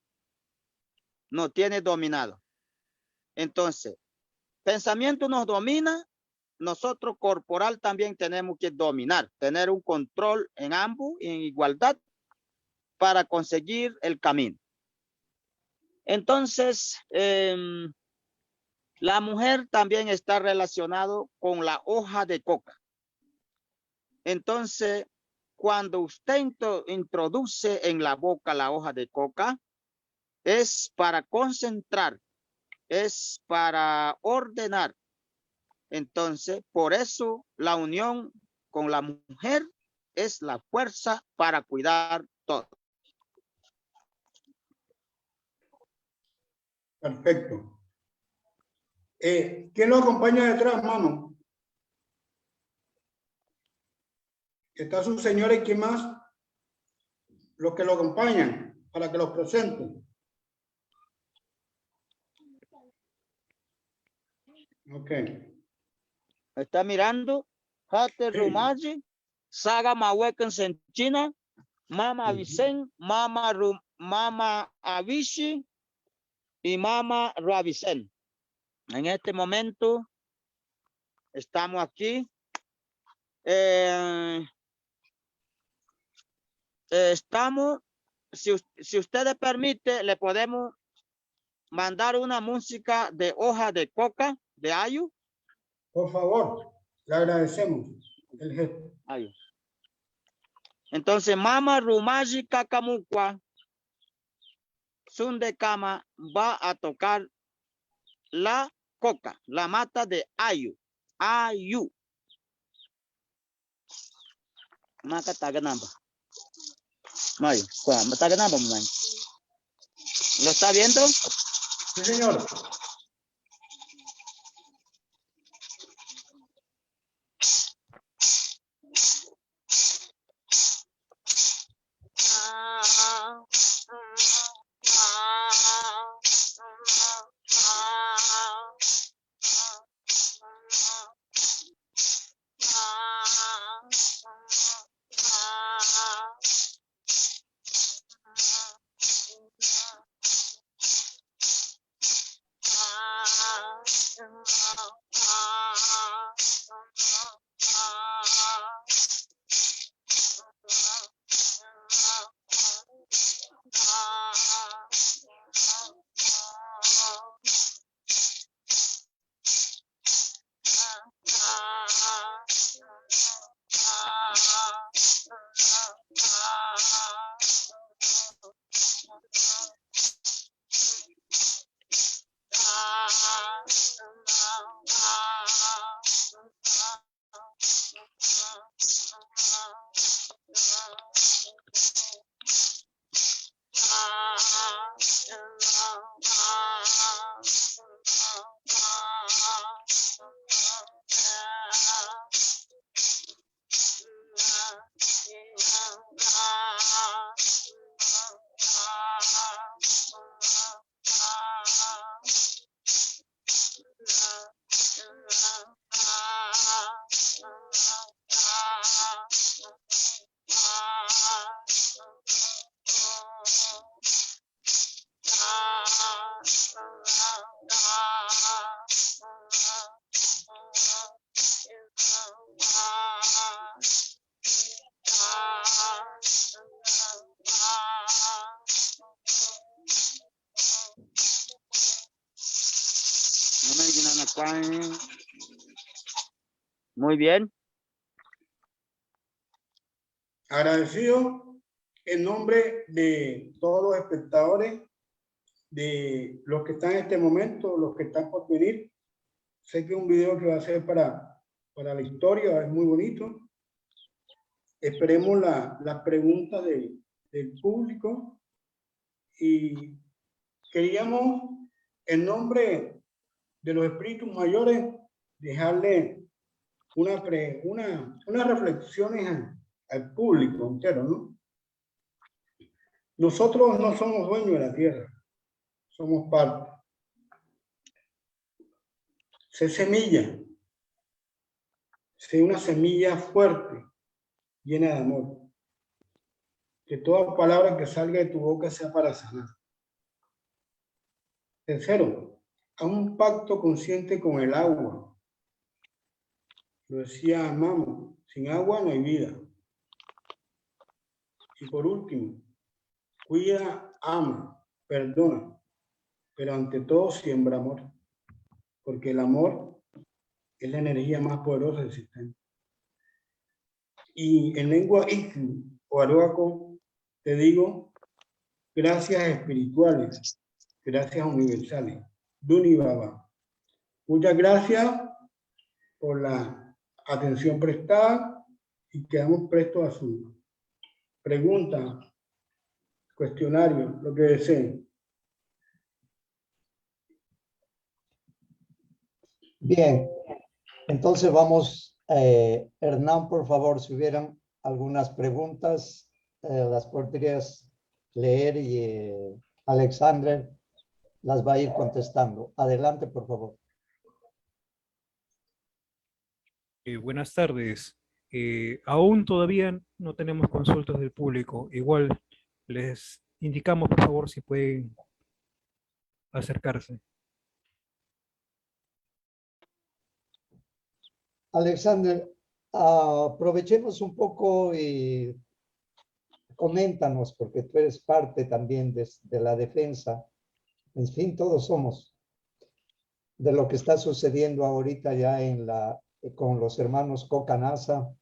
no tienen dominado. Entonces, pensamiento nos domina, nosotros corporal también tenemos que dominar, tener un control en ambos, en igualdad, para conseguir el camino. Entonces, la mujer también está relacionado con la hoja de coca. Entonces, cuando usted introduce en la boca la hoja de coca, es para concentrar, es para ordenar. Entonces, por eso la unión con la mujer es la fuerza para cuidar todo. Perfecto. ¿Quién lo acompaña detrás, mano? ¿Está su señora y quién más? Los que lo acompañan, para que los presenten. Ok. Está mirando, Hate Sí. Rumaji, Saga Mahuecan Senchina, Mama Vicen, Mama Avishi y Mama Ravicen. En este momento estamos aquí. Estamos, si ustedes permiten, le podemos mandar una música de hoja de coca, de ayu. Por favor, le agradecemos el gesto. Ayu. Entonces, Mama Rumaji Kakamukwa, Sundekama, va a tocar la coca, la mata de ayu. Ayu. Maka taganamba. Mayo, taganamba, mamá. ¿Lo está viendo? Sí, señor. Muy bien. Agradecido en nombre de todos los espectadores, de los que están en este momento, los que están por venir. Sé que es un video que va a ser para la historia, es muy bonito. Esperemos las preguntas del público y queríamos, en nombre de los espíritus mayores, dejarle unas reflexiones al público entero, ¿no? Nosotros no somos dueños de la tierra, somos parte. Sé semilla, sé una semilla fuerte, llena de amor. Que toda palabra que salga de tu boca sea para sanar. Tercero, haz un pacto consciente con el agua. Lo decía Mamo, sin agua no hay vida. Y por último, cuida, ama, perdona, pero ante todo siembra amor, porque el amor es la energía más poderosa del sistema. Y en lengua Iklu o aruaco te digo, gracias espirituales, gracias universales. Duni Baba. Muchas gracias por la atención prestada y quedamos prestos a su pregunta, cuestionario, lo que deseen. Bien, entonces vamos, Hernán, por favor, si hubieran algunas preguntas, las podrías leer y Alexander las va a ir contestando. Adelante, por favor. Buenas tardes. Aún todavía no tenemos consultas del público. Igual les indicamos, por favor, si pueden acercarse. Alexander, aprovechemos un poco y coméntanos, porque tú eres parte también de la defensa. En fin, todos somos de lo que está sucediendo ahorita ya con los hermanos Coca NASA,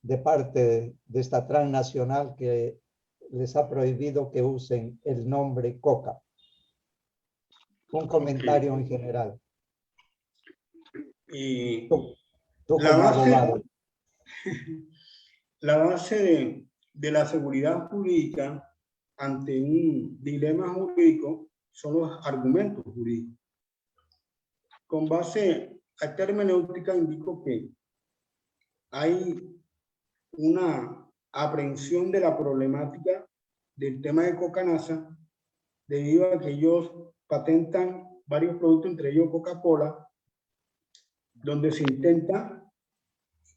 de parte de esta transnacional que les ha prohibido que usen el nombre Coca. Un comentario en general. Y Tú como abogado. La base de la seguridad jurídica ante un dilema jurídico son los argumentos jurídicos. Con base a esta hermenéutica indico que hay una aprehensión de la problemática del tema de Coca NASA debido a que ellos patentan varios productos, entre ellos Coca-Cola, donde se intenta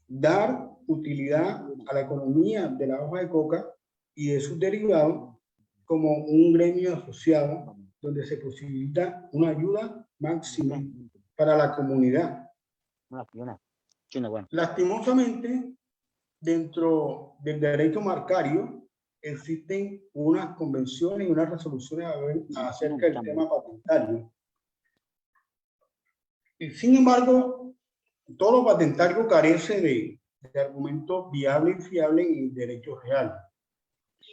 dar utilidad a la economía de la hoja de coca y de sus derivados como un gremio asociado donde se posibilita una ayuda máxima para la comunidad. Lastimosamente, dentro del derecho marcario existen unas convenciones y unas resoluciones acerca del tema patentario. Y sin embargo, todo lo patentario carece de argumentos viables y fiables en el derecho real.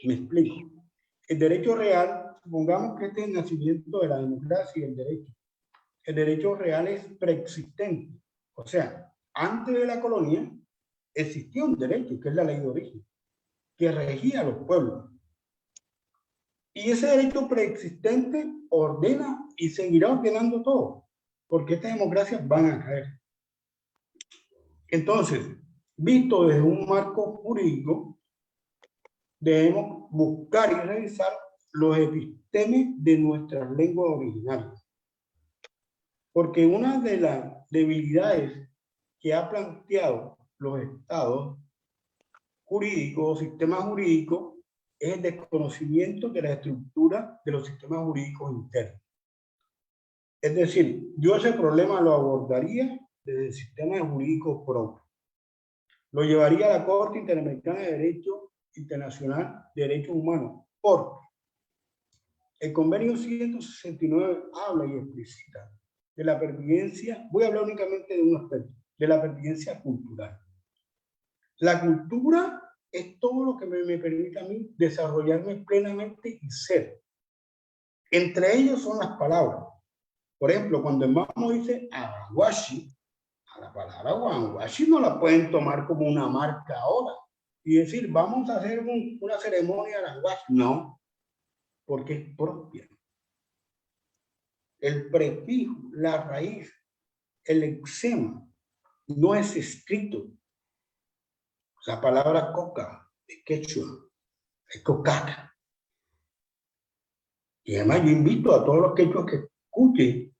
Me explico. El derecho real, supongamos que este es el nacimiento de la democracia y el derecho. El derecho real es preexistente. O sea, antes de la colonia existía un derecho, que es la ley de origen, que regía a los pueblos. Y ese derecho preexistente ordena y seguirá ordenando todo, porque estas democracias van a caer. Entonces, visto desde un marco jurídico, debemos buscar y revisar los epistemes de nuestras lenguas originarias. Porque una de las debilidades que ha planteado los estados jurídicos, sistemas jurídicos, es el desconocimiento de la estructura de los sistemas jurídicos internos. Es decir, yo ese problema lo abordaría desde el sistema jurídico propio. Lo llevaría a la Corte Interamericana de Derecho Internacional de Derechos Humanos, porque el convenio 169 habla y explicita de la pertinencia, voy a hablar únicamente de un aspecto, de la pertinencia cultural. La cultura es todo lo que me permite a mí desarrollarme plenamente y ser. Entre ellos son las palabras. Por ejemplo, cuando el Mamo dice Aranguashi, a la palabra Aranguashi no la pueden tomar como una marca ahora y decir, vamos a hacer una ceremonia Aranguashi. No, porque es propia. El prefijo, la raíz, el lexema, no es escrito. La palabra coca es quechua, es cocaca. Y además yo invito a todos los quechuas que escuchen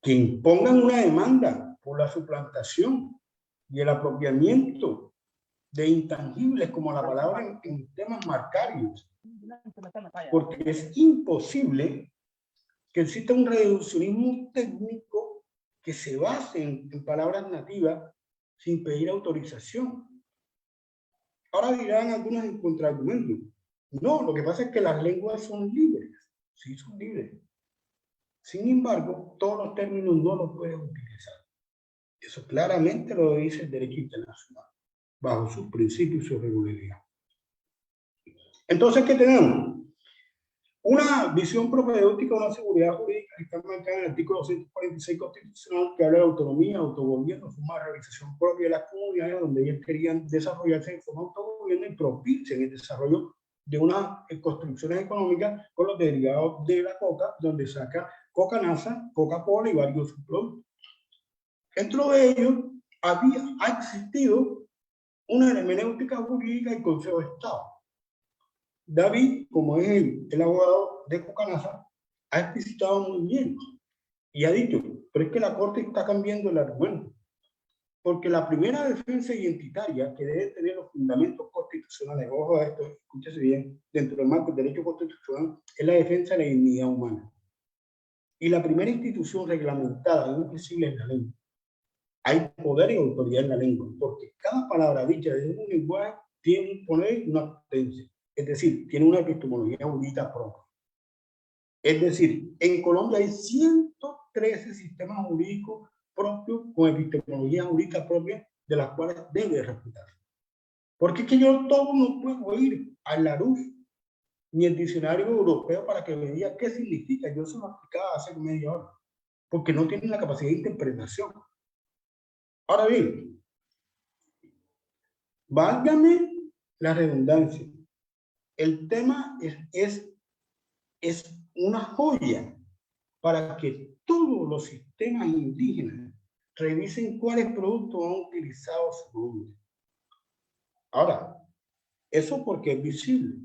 que impongan una demanda por la suplantación y el apropiamiento de intangibles como la palabra en temas marcarios. Porque es imposible que exista un reduccionismo técnico que se base en palabras nativas sin pedir autorización. Ahora dirán algunos en contraargumento. No, lo que pasa es que las lenguas son libres. Sí, son libres. Sin embargo, todos los términos no los pueden utilizar. Eso claramente lo dice el derecho internacional, bajo sus principios y su regularidad. Entonces, ¿qué tenemos? Una visión propedéutica, una seguridad jurídica que está marcada en el artículo 246 constitucional, que habla de autonomía, autogobierno, forma de realización propia de las comunidades, donde ellas querían desarrollarse en forma de autogobierno y propician el desarrollo de unas construcciones económicas con los derivados de la coca, donde saca Coca-Nasa, Coca-Cola y varios productos. Dentro de ellos ha existido una hermenéutica jurídica y Consejo de Estado. David, como es el abogado de Coca-Nasa, ha explicitado muy bien y ha dicho, pero es que la Corte está cambiando el argumento, porque la primera defensa identitaria que debe tener los fundamentos constitucionales, ojo a esto, escúchese bien, dentro del marco del derecho constitucional, es la defensa de la dignidad humana. Y la primera institución reglamentada e invisible es la lengua. Hay poder y autoridad en la lengua, porque cada palabra dicha desde un lenguaje tiene un poder y una potencia. Es decir, tiene una epistemología jurídica propia. Es decir, en Colombia hay 113 sistemas jurídicos propios con epistemología jurídica propia, de las cuales debe respetar. Porque es que yo todo no puedo ir a Larousse ni el diccionario europeo para que me diga qué significa. Yo se lo explicaba hace media hora, porque no tienen la capacidad de interpretación. Ahora bien, válgame la redundancia. El tema es una joya para que todos los sistemas indígenas revisen cuáles productos han utilizado su nombre. Ahora, eso porque es visible,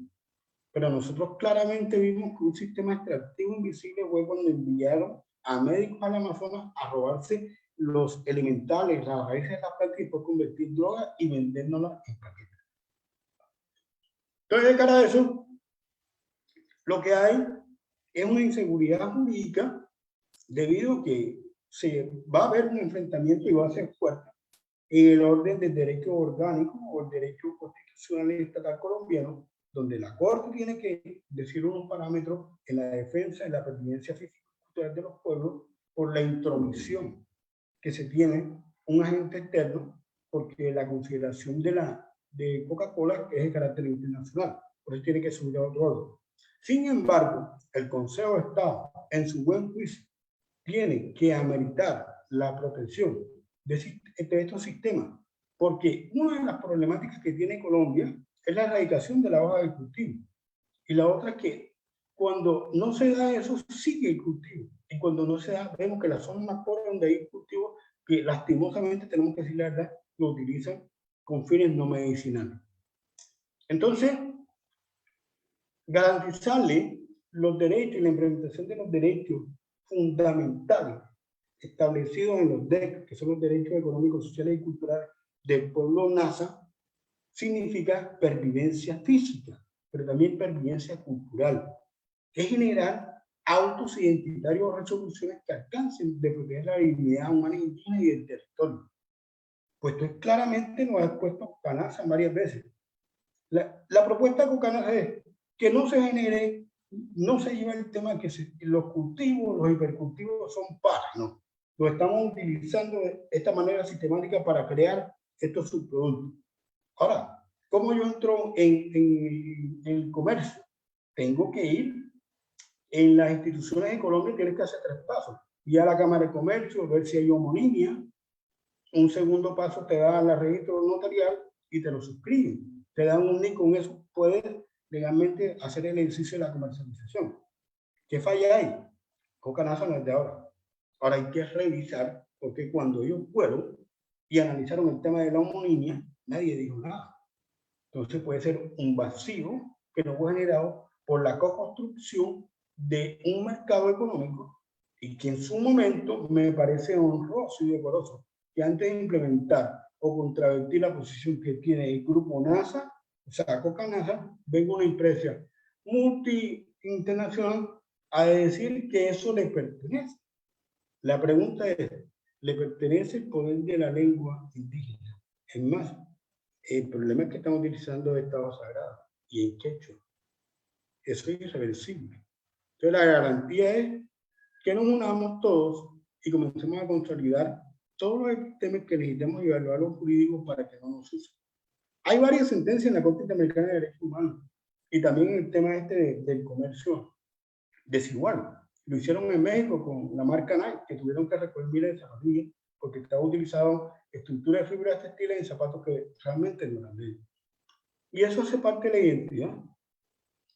pero nosotros claramente vimos que un sistema extractivo invisible fue cuando enviaron a médicos al Amazonas a robarse los elementales, las raíces de la planta y después convertir droga y vendérnoslas en paquetes. Entonces, de cara a eso, lo que hay es una inseguridad jurídica debido a que se va a haber un enfrentamiento y va a ser fuerte en el orden del derecho orgánico o el derecho constitucional y estatal colombiano, donde la Corte tiene que decir unos parámetros en la defensa de la pertinencia física y cultural de los pueblos por la intromisión que se tiene un agente externo, porque la consideración de Coca-Cola es de carácter internacional, por eso tiene que subir a otro orden. Sin embargo, el Consejo de Estado, en su buen juicio, tiene que ameritar la protección de estos sistemas, porque una de las problemáticas que tiene Colombia es la erradicación de la baja del cultivo. Y la otra es que cuando no se da eso, sigue el cultivo. Y cuando no se da, vemos que las zonas más pobres donde hay cultivos, que lastimosamente tenemos que decir la verdad, lo utilizan con fines no medicinales. Entonces, garantizarle los derechos y la implementación de los derechos fundamentales establecidos en los DEC, que son los derechos económicos, sociales y culturales del pueblo NASA, significa pervivencia física, pero también pervivencia cultural. Es generar autos identitarios o resoluciones que alcancen de proteger la dignidad humana indígena y del territorio. Puesto es claramente nos ha expuesto Cocanasa varias veces. La propuesta de Cocanasa es que no se genere, no se lleve el tema que los cultivos, los hipercultivos son para, no. Lo estamos utilizando de esta manera sistemática para crear estos subproductos. Ahora, ¿cómo yo entro en el comercio? Tengo que ir en las instituciones de Colombia, tienes que hacer 3 pasos. Ir a la Cámara de Comercio, ver si hay homonimia. Un segundo paso te da el registro notarial y te lo suscriben. Te dan un NIC, con eso puedes legalmente hacer el ejercicio de la comercialización. ¿Qué falla hay? Cocanasa no es de ahora. Ahora hay que revisar, porque cuando ellos fueron y analizaron el tema de la homonimia, nadie dijo nada. Entonces puede ser un vacío que no fue generado por la co-construcción de un mercado económico y que en su momento me parece honroso y decoroso que antes de implementar o contravertir la posición que tiene el grupo NASA, o sea, Coca-NASA, venga una empresa multi-internacional a decir que eso le pertenece. La pregunta es, ¿le pertenece el poder de la lengua indígena? Es más, el problema es que están utilizando estados sagrados y en quechua. Eso es irreversible. Entonces la garantía es que nos unamos todos y comencemos a consolidar todos los temas que necesitamos llevarlo a los jurídicos para que no nos usen. Hay varias sentencias en la Corte Interamericana de Derechos Humanos y también el tema del comercio desigual. Lo hicieron en México con la marca Nike, que tuvieron que recoger miles de zapatillas porque estaba utilizado estructura de fibras textiles en zapatos que realmente no eran de ellos. Y eso hace parte de la identidad.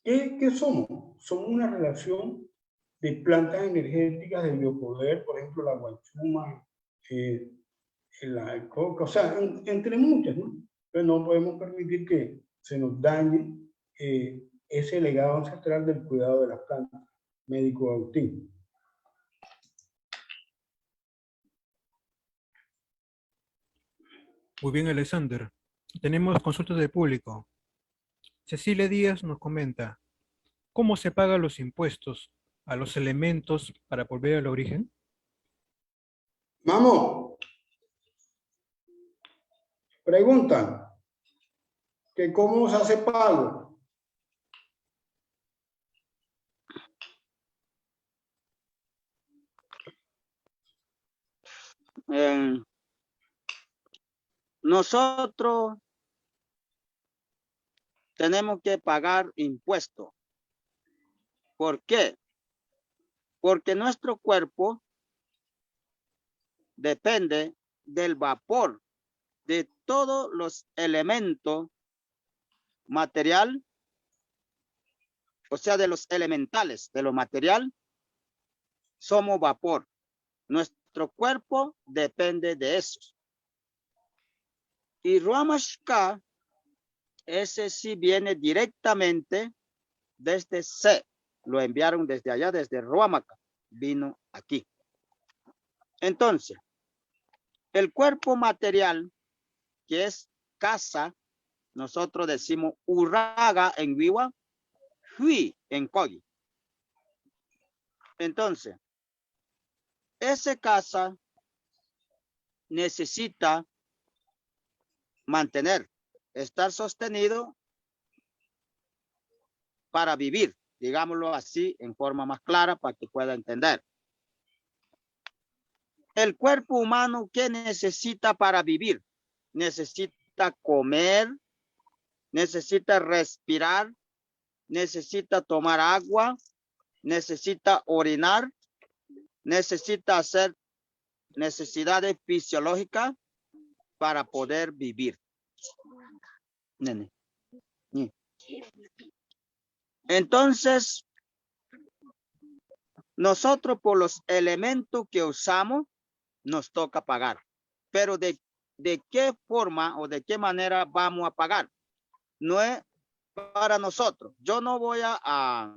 ¿Qué somos? Somos una relación de plantas energéticas de biopoder, por ejemplo, la guachuma, la coca, o sea, entre muchas, ¿no? Pero no podemos permitir que se nos dañe ese legado ancestral del cuidado de las plantas, médico Agustín. Muy bien, Alexander. Tenemos consultas del público. Cecilia Díaz nos comenta, ¿cómo se pagan los impuestos a los elementos para volver al origen? Vamos, preguntan que cómo se hace pago. Nosotros tenemos que pagar impuestos. ¿Por qué? Porque nuestro cuerpo depende del vapor de todos los elementos material, o sea, de los elementales, de lo material, somos vapor. Nuestro cuerpo depende de eso. Y Ruamashka, ese sí viene directamente desde C. Lo enviaron desde allá, desde Ruamaca. Vino aquí. Entonces, el cuerpo material, que es casa, nosotros decimos Uraga en Wiwa, Hui en Kogi. Entonces, ese casa necesita mantener, estar sostenido para vivir, digámoslo así, en forma más clara para que pueda entender. El cuerpo humano, ¿qué necesita para vivir? Necesita comer, necesita respirar, necesita tomar agua, necesita orinar, necesita hacer necesidades fisiológicas para poder vivir. Nene. Entonces, nosotros por los elementos que usamos, nos toca pagar. Pero de qué forma o de qué manera vamos a pagar? No es para nosotros. Yo no voy a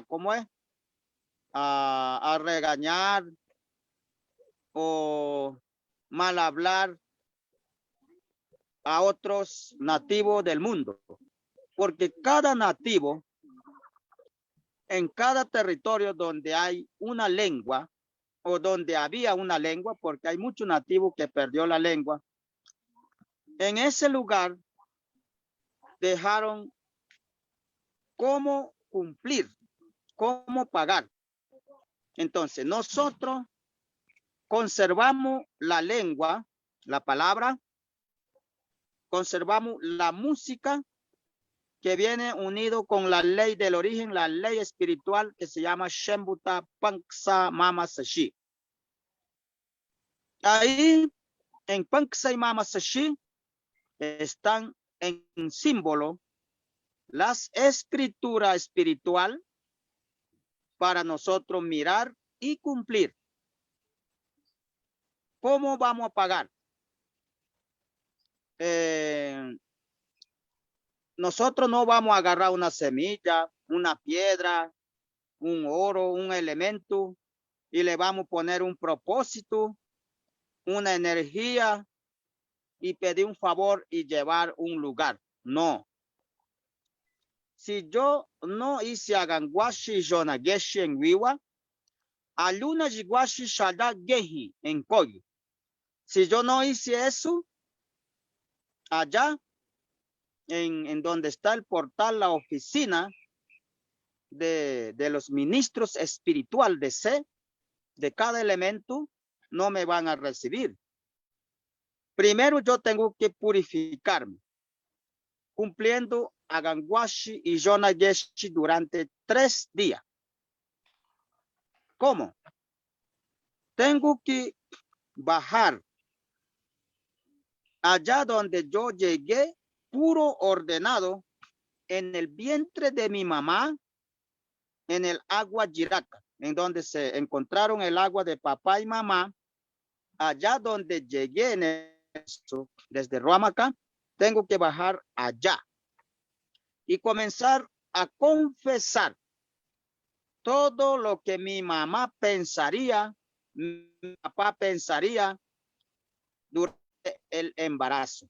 ¿cómo es? A regañar o mal hablar a otros nativos del mundo. Porque cada nativo, en cada territorio donde hay una lengua o donde había una lengua, porque hay muchos nativos que perdió la lengua, en ese lugar dejaron cómo cumplir, cómo pagar. Entonces, nosotros conservamos la lengua, la palabra, conservamos la música que viene unido con la ley del origen, la ley espiritual que se llama Shembuta Panksa Mama Sashi. Ahí en Panksa y Mama Sashi están en símbolo las escrituras espiritual para nosotros mirar y cumplir. ¿Cómo vamos a pagar? Nosotros no vamos a agarrar una semilla, una piedra, un oro, un elemento y le vamos a poner un propósito, una energía y pedir un favor y llevar un lugar. No. Si yo no hice aganguashi yonageshi en Wiwa, aluna jiguashi shada gehi en Kogi. Si yo no hice eso, allá en donde está el portal, la oficina de los ministros espiritual de C, de cada elemento, no me van a recibir. Primero yo tengo que purificarme, cumpliendo Aganguashi y Yonageshi durante 3 días. ¿Cómo? Tengo que bajar allá donde yo llegué, puro ordenado, en el vientre de mi mamá, en el agua Jiraka, en donde se encontraron el agua de papá y mamá, allá donde llegué en eso, desde Ruamaca, tengo que bajar allá y comenzar a confesar todo lo que mi mamá pensaría, mi papá pensaría durante el embarazo.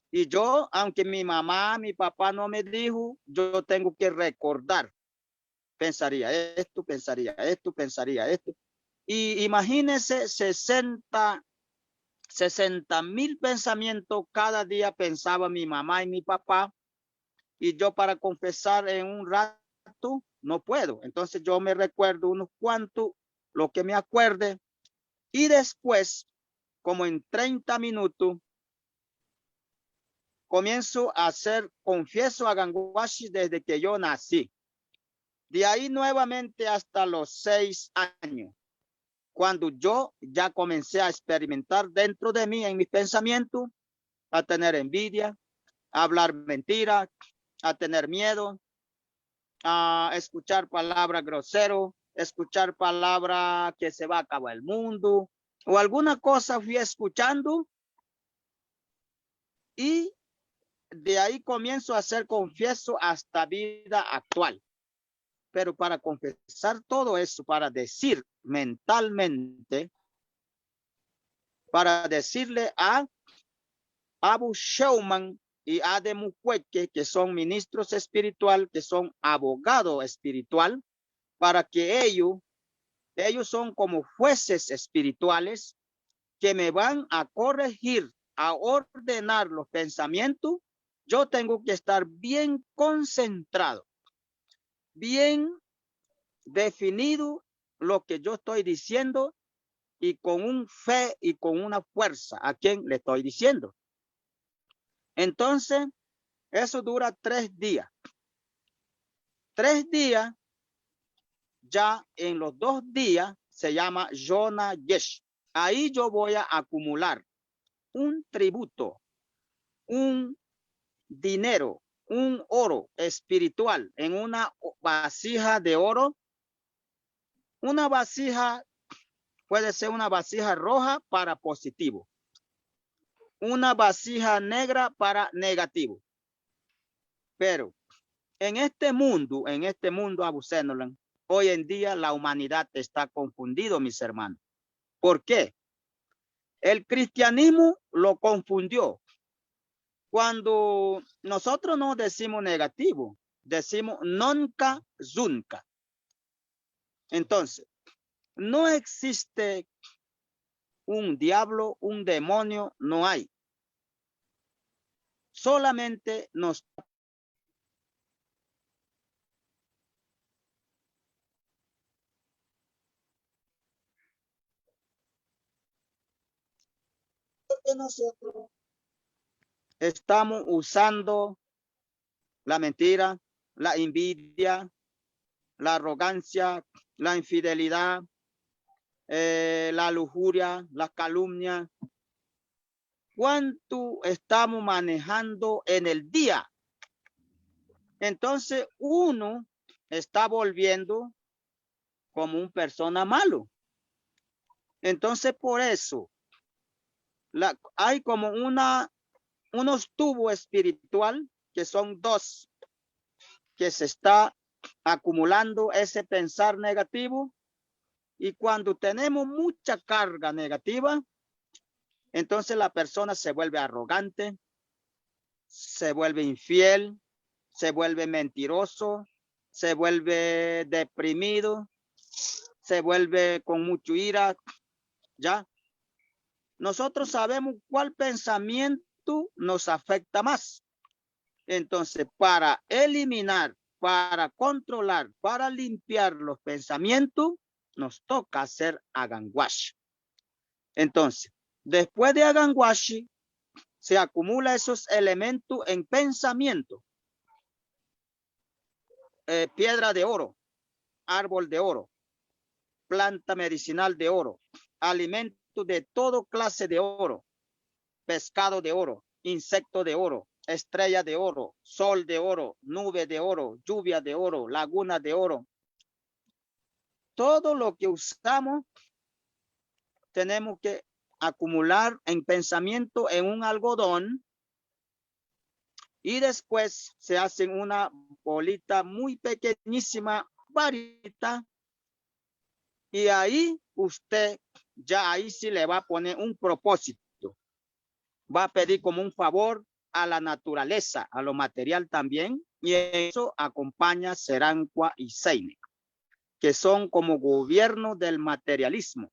Y yo, aunque mi mamá, mi papá no me dijo, yo tengo que recordar. Pensaría esto, pensaría esto, pensaría esto. Y imagínense 60,000 pensamientos cada día pensaba mi mamá y mi papá. Y yo para confesar en un rato no puedo. Entonces yo me recuerdo unos cuantos, lo que me acuerde. Y después, como en 30 minutos, comienzo a hacer, confieso a Aganguashi desde que yo nací. De ahí nuevamente hasta los 6 años, cuando yo ya comencé a experimentar dentro de mí, en mis pensamientos, a tener envidia, a hablar mentira, a tener miedo, a escuchar palabras groseras, escuchar palabras que se va a acabar el mundo, o alguna cosa fui escuchando y de ahí comienzo a ser confieso hasta vida actual. Pero para confesar todo eso, para decir mentalmente, para decirle a Abu Sheuman y a Demucueque, que son ministros espirituales, que son abogados espirituales, para que ellos son como jueces espirituales que me van a corregir, a ordenar los pensamientos. Yo tengo que estar bien concentrado, bien definido lo que yo estoy diciendo y con un fe y con una fuerza a quien le estoy diciendo. Entonces, eso dura 3 días. 3 días, ya en los 2 días se llama Yona Yesh. Ahí yo voy a acumular un tributo, un dinero, un oro espiritual en una vasija de oro. Una vasija puede ser una vasija roja para positivo, una vasija negra para negativo. Pero en este mundo, Abucenolan, hoy en día la humanidad está confundido, mis hermanos. ¿Por qué? El cristianismo lo confundió. Cuando nosotros no decimos negativo, decimos nunca, zunca. Entonces, no existe un diablo, un demonio, no hay. Solamente nos nosotros estamos usando la mentira, la envidia, la arrogancia, la infidelidad, la lujuria, la calumnia. ¿Cuánto estamos manejando en el día? Entonces uno está volviendo como un persona malo. Entonces por eso hay como unos tubos espiritual que son 2, que se está acumulando ese pensar negativo, y cuando tenemos mucha carga negativa, entonces la persona se vuelve arrogante, se vuelve infiel, se vuelve mentiroso, se vuelve deprimido, se vuelve con mucha ira, ¿ya? Nosotros sabemos cuál pensamiento nos afecta más. Entonces, para eliminar, para controlar, para limpiar los pensamientos, nos toca hacer aganwashi. Entonces, después de aganwashi, se acumula esos elementos en pensamiento. Piedra de oro, árbol de oro, planta medicinal de oro, alimento de toda clase de oro, pescado de oro, insecto de oro, estrella de oro, sol de oro, nube de oro, lluvia de oro, laguna de oro. Todo lo que usamos tenemos que acumular en pensamiento en un algodón, y después se hacen una bolita muy pequeñísima, varita, y ahí usted ya ahí sí le va a poner un propósito. Va a pedir como un favor a la naturaleza, a lo material también, y eso acompaña Serancua y Seine, que son como gobierno del materialismo.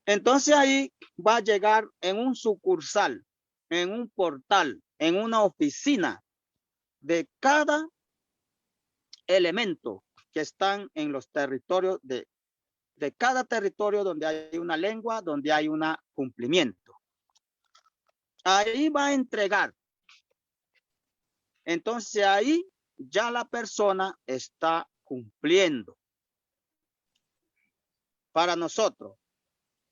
Entonces ahí va a llegar en un sucursal, en un portal, en una oficina de cada elemento que están en los territorios de cada territorio donde hay una lengua, donde hay un cumplimiento. Ahí va a entregar. Entonces ahí ya la persona está cumpliendo para nosotros,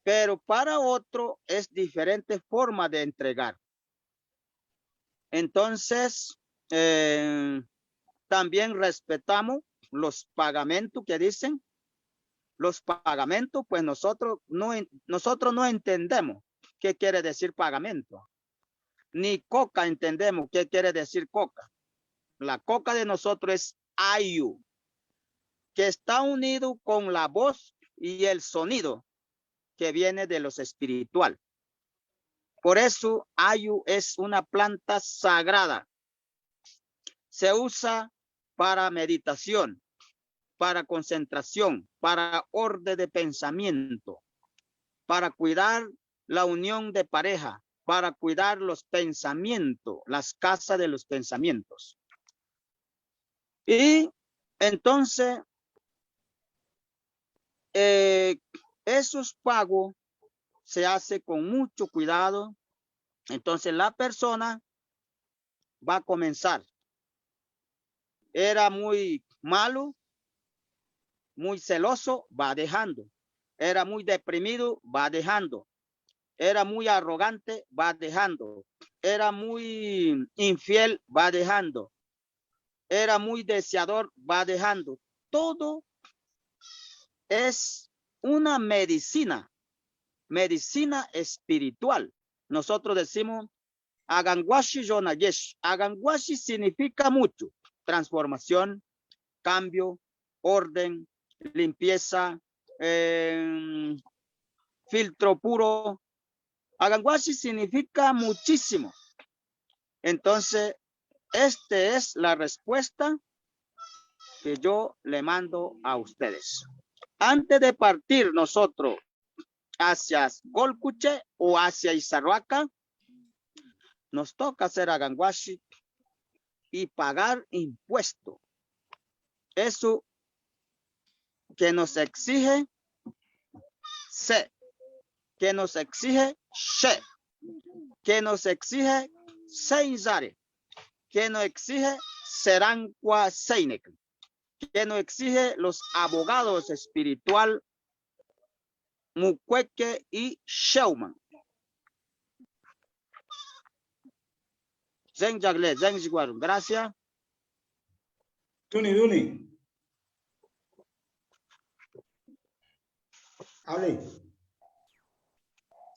pero para otro es diferente forma de entregar. Entonces, también respetamos los pagamentos que dicen. Los pagamentos, pues nosotros no entendemos qué quiere decir pagamento. Ni coca entendemos qué quiere decir coca. La coca de nosotros es ayu, que está unido con la voz y el sonido que viene de los espiritual. Por eso ayu es una planta sagrada. Se usa para meditación, para concentración, para orden de pensamiento, para cuidar la unión de pareja, para cuidar los pensamientos, las casas de los pensamientos. Y entonces esos pagos se hace con mucho cuidado. Entonces la persona va a comenzar. Era muy malo, muy celoso, va dejando. Era muy deprimido, va dejando. Era muy arrogante, va dejando. Era muy infiel, va dejando. Era muy deseador, va dejando. Todo es una medicina espiritual. Nosotros decimos, Aganwashi Yonayesh. Aganwashi significa mucho. Transformación, cambio, orden, limpieza, filtro puro. Aganwashi significa muchísimo. Entonces, esta es la respuesta que yo le mando a ustedes. Antes de partir nosotros hacia Golcuche o hacia Izarhuaca, nos toca hacer Aganwashi y pagar impuesto. Eso que nos exige se, que nos exige she, que nos exige seinzare, que nos exige serancua seinek, que nos exige los abogados espiritual Mukweke y Sheuman. Gracias. Duni. Hable.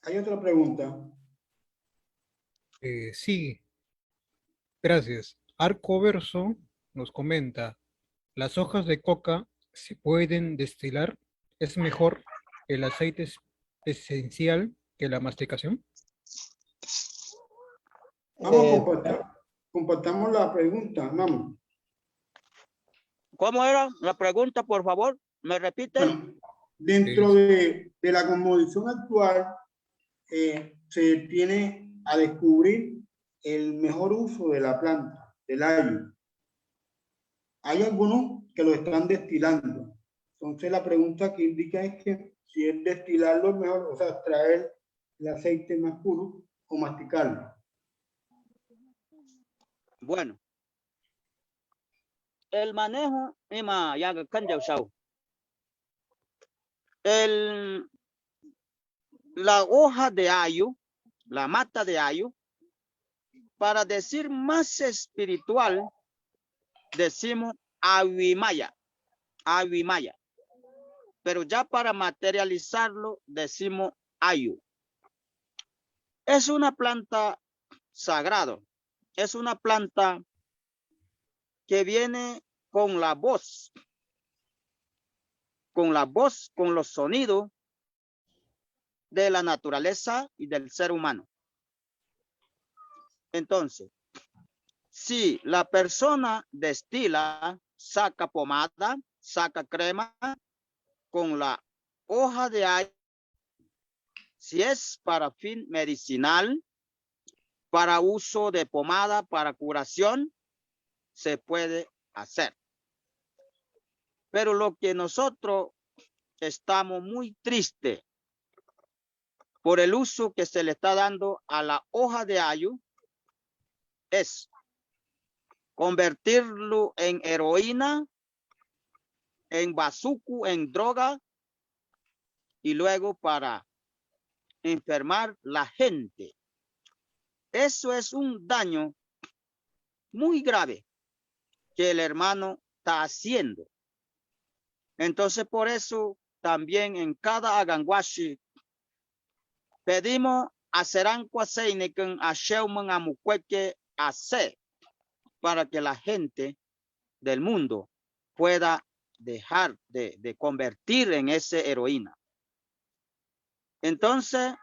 Hay otra pregunta. Sí, gracias. Arco Verso nos comenta, ¿las hojas de coca se pueden destilar? ¿Es mejor el aceite esencial que la masticación? Vamos, compartamos la pregunta, vamos. ¿Cómo era la pregunta, por favor? ¿Me repite? Bueno, dentro de la cosmovisión actual, se tiene a descubrir el mejor uso de la planta, del ayo. Hay algunos que lo están destilando. Entonces la pregunta que indica es que si es destilarlo es mejor, o sea, extraer el aceite más puro o masticarlo. Bueno, el manejo, la hoja de ayo, la mata de ayo, para decir más espiritual, decimos aguimaya, pero ya para materializarlo decimos ayo. Es una planta sagrada, es una planta que viene con la voz, con los sonidos de la naturaleza y del ser humano. Entonces, si la persona destila, saca pomada, saca crema con la hoja de ayo, si es para fin medicinal, para uso de pomada, para curación, se puede hacer. Pero lo que nosotros estamos muy tristes por el uso que se le está dando a la hoja de ayo es convertirlo en heroína, en bazuco, en droga, y luego para enfermar la gente. Eso es un daño muy grave que el hermano está haciendo. Entonces, por eso también en cada Aganwashi pedimos a Serancua Seineken, a Sheuman, a Mukweke, a Se, para que la gente del mundo pueda dejar de convertir en esa heroína. Entonces,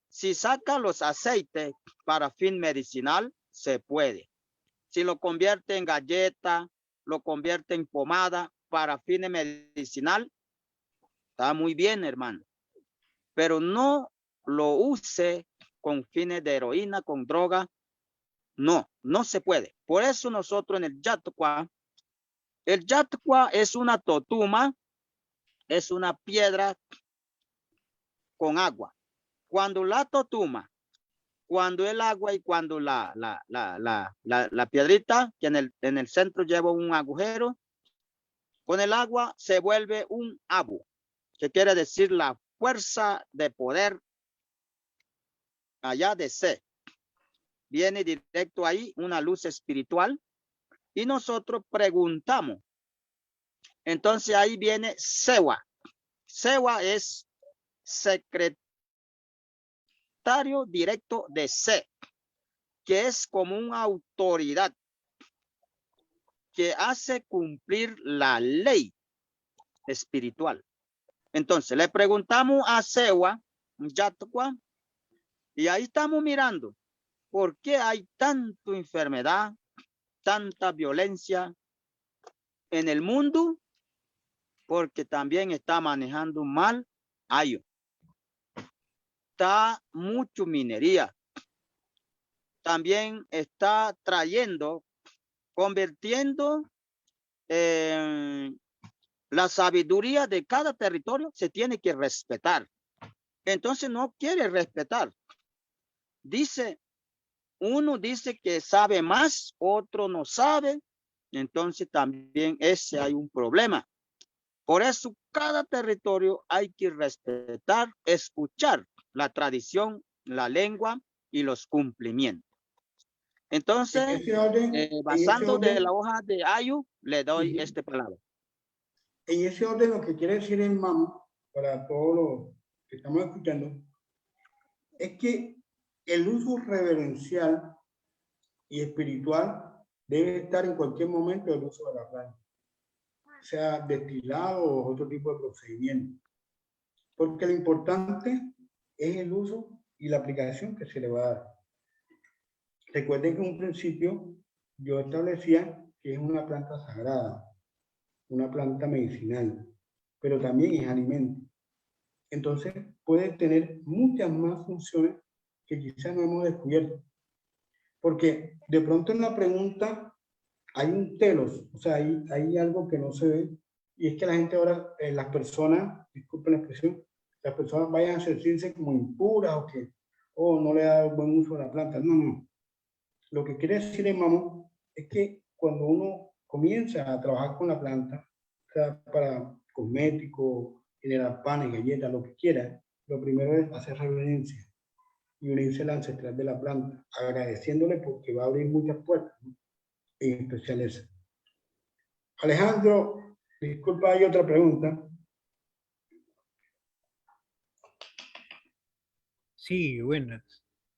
si saca los aceites para fin medicinal, se puede. Si lo convierte en galleta, lo convierte en pomada para fines medicinal, está muy bien, hermano. Pero no lo use con fines de heroína, con droga. No, no se puede. Por eso nosotros en el Yatqua es una totuma es una piedra con agua. Cuando la totuma, cuando el agua y cuando la piedrita, que en el centro lleva un agujero, con el agua se vuelve un abu, que quiere decir la fuerza de poder allá de C. Viene directo ahí una luz espiritual y nosotros preguntamos. Entonces ahí viene Sewa. Sewa es secretario directo de C, que es como una autoridad que hace cumplir la ley espiritual. Entonces le preguntamos a Sewa, Yatwa, y ahí estamos mirando por qué hay tanta enfermedad, tanta violencia en el mundo, porque también está manejando mal Ayo. Está mucho minería. También está trayendo, convirtiendo la sabiduría de cada territorio se tiene que respetar. Entonces no quiere respetar. Dice, uno dice que sabe más, otro no sabe. Entonces también ese hay un problema. Por eso cada territorio hay que respetar, escuchar la tradición, la lengua y los cumplimientos. Entonces, basando de la hoja de Ayu, le doy este palabra. En ese orden, lo que quiere decir el MAM, para todos los que estamos escuchando, es que el uso reverencial y espiritual debe estar en cualquier momento del uso de la planta, sea destilado o otro tipo de procedimiento. Porque lo importante es el uso y la aplicación que se le va a dar. Recuerden que en un principio yo establecía que es una planta sagrada, una planta medicinal, pero también es alimento. Entonces puede tener muchas más funciones que quizás no hemos descubierto. Porque de pronto en la pregunta hay un telos, o sea, hay algo que no se ve, y es que la gente ahora, las personas, disculpen la expresión, las personas vayan a sentirse como impuras o que no le da buen uso a la planta. No, no. Lo que quiere decir el mamón es que cuando uno comienza a trabajar con la planta, o sea, para cosméticos, generar panes, galletas, lo que quiera, lo primero es hacer reverencia y unirse al ancestral de la planta, agradeciéndole porque va a abrir muchas puertas, ¿no? En especial esa. Alejandro, disculpa, hay otra pregunta. Sí, buenas.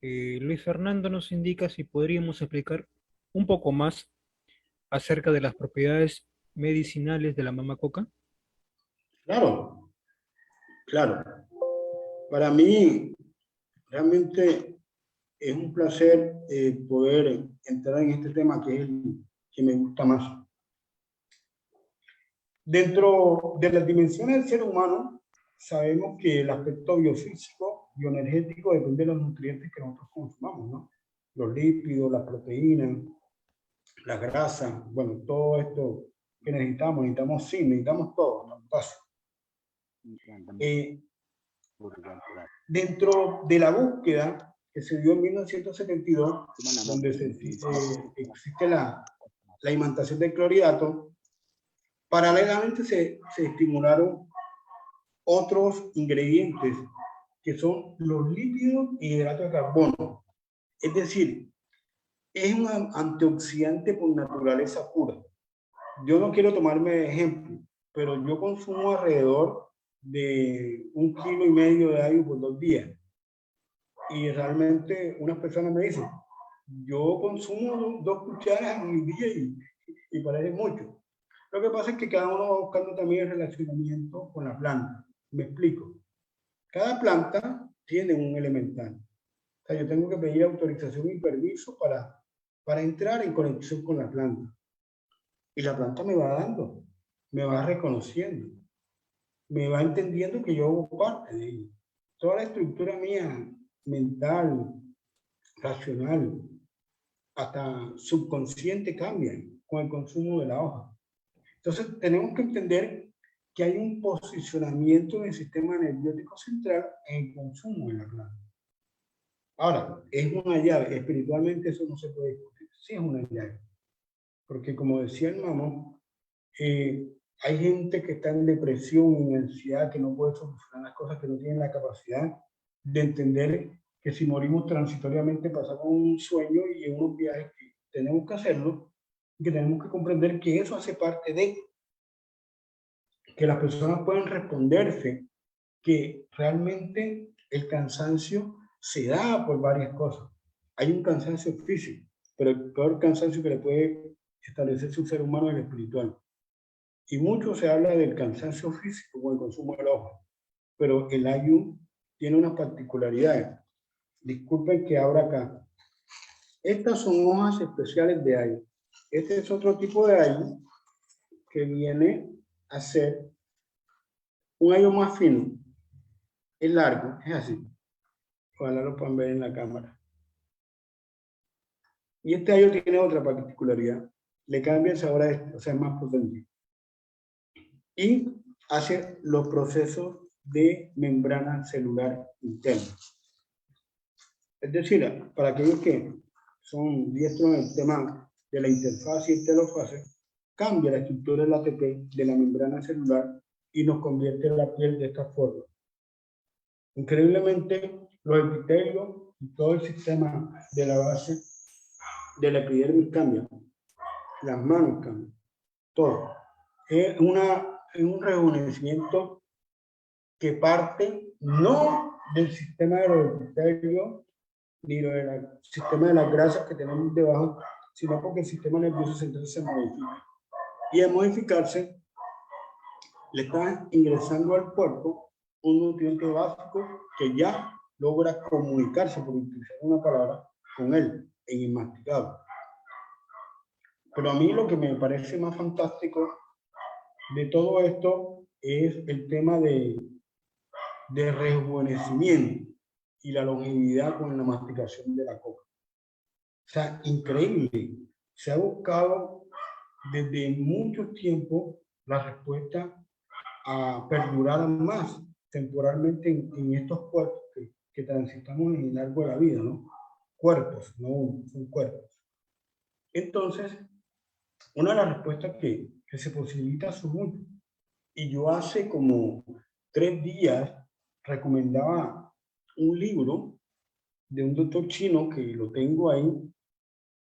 Luis Fernando nos indica si podríamos explicar un poco más acerca de las propiedades medicinales de la mamacoca. Claro, claro. Para mí, realmente es un placer poder entrar en este tema que es el que me gusta más. Dentro de las dimensiones del ser humano, sabemos que el aspecto biofísico, bioenergético, depende de los nutrientes que nosotros consumamos, ¿no? Los lípidos, las proteínas, las grasas, bueno, todo esto que necesitamos zinc, necesitamos todo, ¿no? Dentro de la búsqueda que se dio en 1972, donde existe la imantación del clorhidrato, paralelamente se estimularon otros ingredientes que son los lípidos y hidratos de carbono. Es decir, es un antioxidante por naturaleza pura. Yo no quiero tomarme de ejemplo, pero yo consumo alrededor de 1,5 kilos de ayu por 2 días. Y realmente unas personas me dicen, yo consumo 2 cucharas en mi día y parece mucho. Lo que pasa es que cada uno va buscando también el relacionamiento con la planta. Me explico. Cada planta tiene un elemental. O sea, yo tengo que pedir autorización y permiso para entrar en conexión con la planta. Y la planta me va dando, me va reconociendo, me va entendiendo que yo hago parte de ella. Toda la estructura mía, mental, racional, hasta subconsciente cambia con el consumo de la hoja. Entonces tenemos que entender que hay un posicionamiento en el sistema nervioso central en el consumo de la planta. Ahora, es una llave, espiritualmente eso no se puede discutir, sí es una llave, porque como decía el mamón, hay gente que está en depresión, en ansiedad, que no puede solucionar las cosas, que no tienen la capacidad de entender que si morimos transitoriamente pasamos un sueño y en unos viajes que tenemos que hacerlo, y que tenemos que comprender que eso hace parte de que las personas puedan responderse que realmente el cansancio se da por varias cosas. Hay un cansancio físico, pero el peor cansancio que le puede establecerse un ser humano es el espiritual. Y mucho se habla del cansancio físico con el consumo del ojo, pero el ayuno tiene unas particularidades. Disculpen que abra acá. Estas son hojas especiales de ayu. Este es otro tipo de ayu que viene a ser un ayu más fino. Es largo, es así. Ojalá lo puedan ver en la cámara. Y este ayu tiene otra particularidad. Le cambia el sabor a este, o sea, es más potente. Y hace los procesos de membrana celular interna. Es decir, para aquellos que son diestros en el tema de la interfaz y telofase, cambia la estructura del ATP de la membrana celular y nos convierte en la piel de esta forma. Increíblemente, los epitelios y todo el sistema de la base de la epidermis cambia, las manos cambian, todo. Es un rejuvenecimiento que parte no del sistema de los epitelios ni del sistema de las grasas que tenemos debajo, sino porque el sistema nervioso central se modifica. Y al modificarse, le está ingresando al cuerpo un nutriente básico que ya logra comunicarse, por utilizar una palabra, con él en inmasticable. Pero a mí lo que me parece más fantástico de todo esto es el tema de rejuvenecimiento y la longevidad con la masticación de la coca. O sea, increíble. Se ha buscado desde mucho tiempo la respuesta a perdurar más temporalmente en estos cuerpos que transitamos en el largo de la vida, ¿no? Cuerpos, no son cuerpos. Entonces, una de las respuestas que se posibilita son muchas. Y yo hace como 3 días recomendaba un libro de un doctor chino que lo tengo ahí,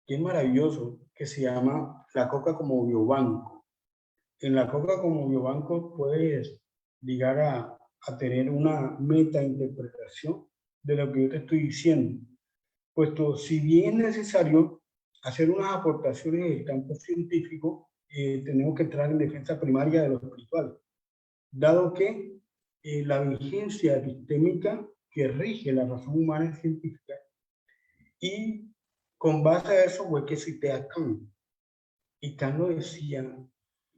que es maravilloso, que se llama La Coca como Biobanco. En la Coca como Biobanco puedes llegar a tener una metainterpretación de lo que yo te estoy diciendo. Puesto, si bien es necesario hacer unas aportaciones en el campo científico, tenemos que entrar en defensa primaria de lo espiritual, dado que la vigencia epistémica que rige la razón humana es científica, y con base a eso fue que cité a Kant. Y Kant lo decía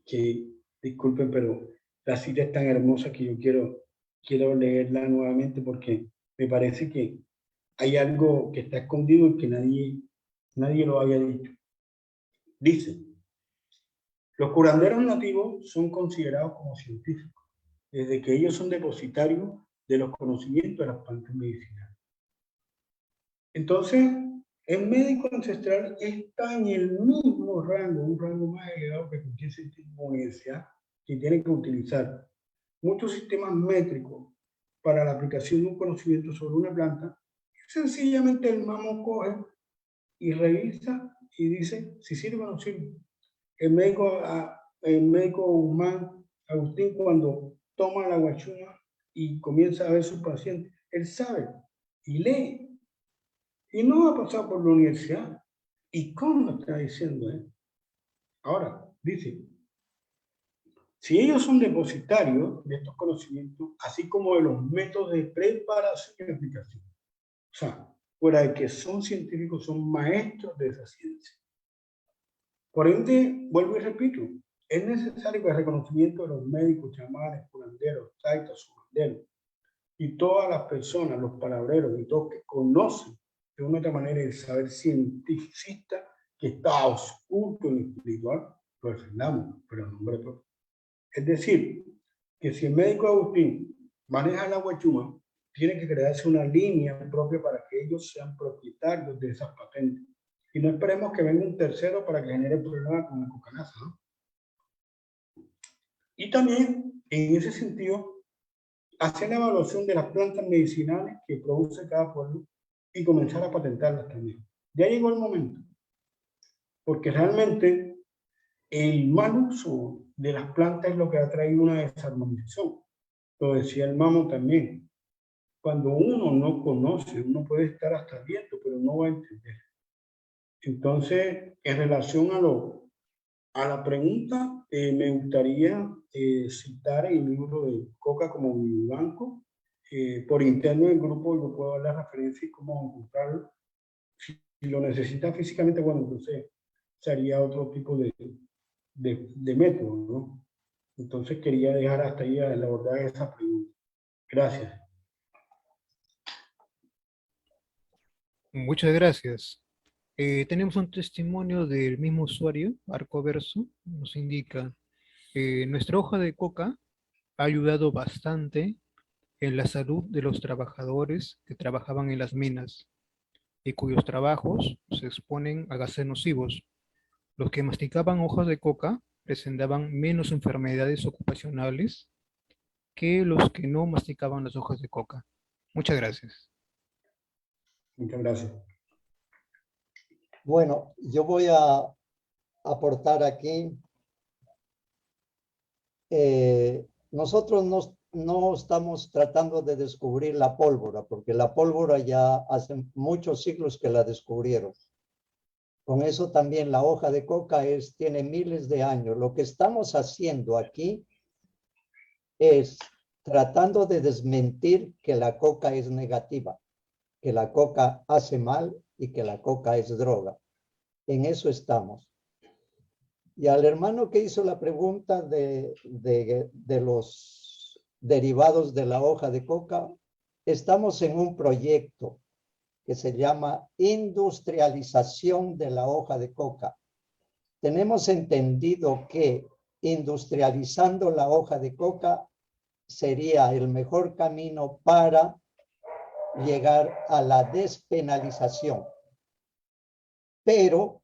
que, disculpen, pero la cita es tan hermosa que yo quiero leerla nuevamente porque me parece que hay algo que está escondido y que nadie lo había dicho. Dice, los curanderos nativos son considerados como científicos, desde que ellos son depositarios de los conocimientos de las plantas medicinales. Entonces, el médico ancestral está en el mismo rango, un rango más elevado que cualquier científico de universidad, que tiene que utilizar muchos sistemas métricos para la aplicación de un conocimiento sobre una planta. Sencillamente el mamo coge y revisa y dice si sirve o no sirve. El médico Guzmán Agustín, cuando toma la guachuma y comienza a ver sus pacientes, él sabe y lee. Y no ha pasado por la universidad. ¿Y cómo está diciendo? Ahora, dice, si ellos son depositarios de estos conocimientos, así como de los métodos de preparación y aplicación, o sea, fuera de que son científicos, son maestros de esa ciencia. Por ende, vuelvo y repito, es necesario que el reconocimiento de los médicos, chamanes, curanderos, taitas, sumanderos, y todas las personas, los palabreros y todos que conocen de una otra manera el saber cientificista que está oculto en lo espiritual, lo defendamos, pero en nombre propio. Es decir, que si el médico Agustín maneja el agua chuma, tiene que crearse una línea propia para que ellos sean propietarios de esas patentes. Y no esperemos que venga un tercero para que genere problemas con el Cocanasa, ¿no? Y también, en ese sentido, hacer la evaluación de las plantas medicinales que produce cada pueblo y comenzar a patentarlas también. Ya llegó el momento, porque realmente el mal uso de las plantas es lo que ha traído una desarmonización. Lo decía el Mamo también. Cuando uno no conoce, uno puede estar hasta viendo, pero no va a entender. Entonces, en relación a la pregunta, me gustaría citar el libro de Coca como mi banco. Por interno del grupo yo puedo dar la referencia y cómo encontrarlo. Si lo necesita físicamente, bueno, entonces sería otro tipo de método, ¿no? Entonces quería dejar hasta ahí a abordar esa pregunta. Gracias. Muchas gracias. Tenemos un testimonio del mismo usuario, Arcoverso, nos indica, nuestra hoja de coca ha ayudado bastante en la salud de los trabajadores que trabajaban en las minas y cuyos trabajos se exponen a gases nocivos. Los que masticaban hojas de coca presentaban menos enfermedades ocupacionales que los que no masticaban las hojas de coca. Muchas gracias. Muchas gracias. Bueno, yo voy a aportar aquí. Nosotros no estamos tratando de descubrir la pólvora, porque la pólvora ya hace muchos siglos que la descubrieron. Con eso también la hoja de coca tiene miles de años. Lo que estamos haciendo aquí es tratando de desmentir que la coca es negativa, que la coca hace mal y que la coca es droga. En eso estamos. Y al hermano que hizo la pregunta de los derivados de la hoja de coca, estamos en un proyecto que se llama industrialización de la hoja de coca. Tenemos entendido que industrializando la hoja de coca sería el mejor camino para llegar a la despenalización. Pero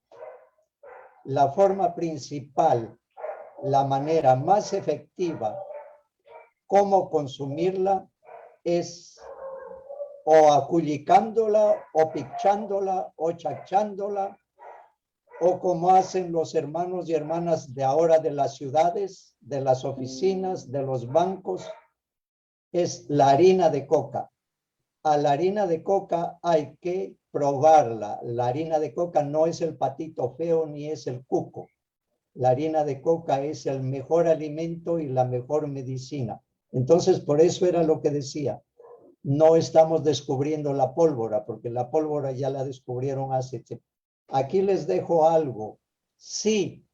la forma principal, la manera más efectiva, cómo consumirla, es o aculicándola, o pichándola, o chachándola, o como hacen los hermanos y hermanas de ahora de las ciudades, de las oficinas, de los bancos, es la harina de coca. A la harina de coca hay que probarla. La harina de coca no es el patito feo ni es el cuco. La harina de coca es el mejor alimento y la mejor medicina. Entonces, por eso era lo que decía. No estamos descubriendo la pólvora, porque la pólvora ya la descubrieron hace tiempo. Aquí les dejo algo. Sí,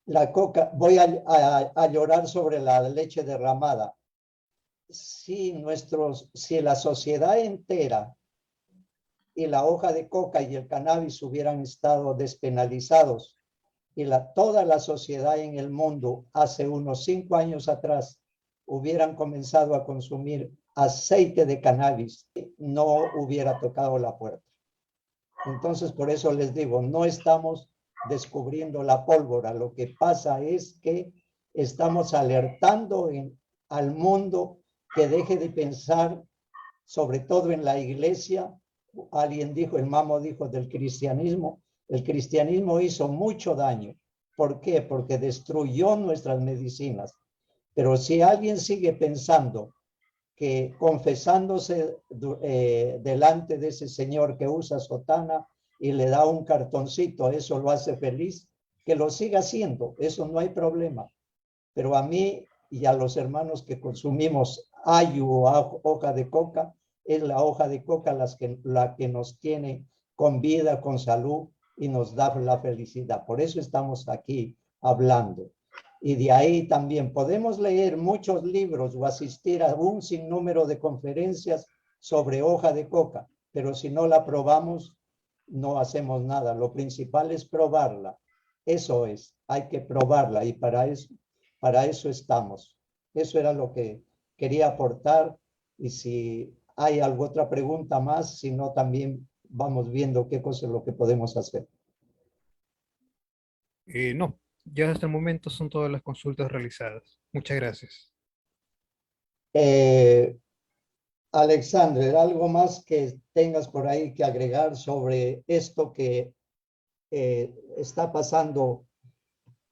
la coca, voy a llorar sobre la leche derramada. Si la sociedad entera y la hoja de coca y el cannabis hubieran estado despenalizados y toda la sociedad en el mundo hace unos 5 años atrás hubieran comenzado a consumir aceite de cannabis, no hubiera tocado la puerta. Entonces, por eso les digo, no estamos descubriendo la pólvora. Lo que pasa es que estamos alertando al mundo que deje de pensar, sobre todo en la iglesia. Alguien dijo, el Mamo dijo del cristianismo. El cristianismo hizo mucho daño. ¿Por qué? Porque destruyó nuestras medicinas. Pero si alguien sigue pensando que confesándose delante de ese señor que usa sotana y le da un cartoncito, eso lo hace feliz, que lo siga haciendo, eso no hay problema. Pero a mí y a los hermanos que consumimos ayu o hoja de coca, es la hoja de coca la que nos tiene con vida, con salud y nos da la felicidad. Por eso estamos aquí hablando. Y de ahí también podemos leer muchos libros o asistir a un sinnúmero de conferencias sobre hoja de coca, pero si no la probamos, no hacemos nada. Lo principal es probarla. Eso es, hay que probarla y para eso estamos. Eso era lo que quería aportar, y si hay alguna otra pregunta más, si no, también vamos viendo qué cosa es lo que podemos hacer. No, ya hasta el momento son todas las consultas realizadas. Muchas gracias. Alexander, ¿algo más que tengas por ahí que agregar sobre esto que está pasando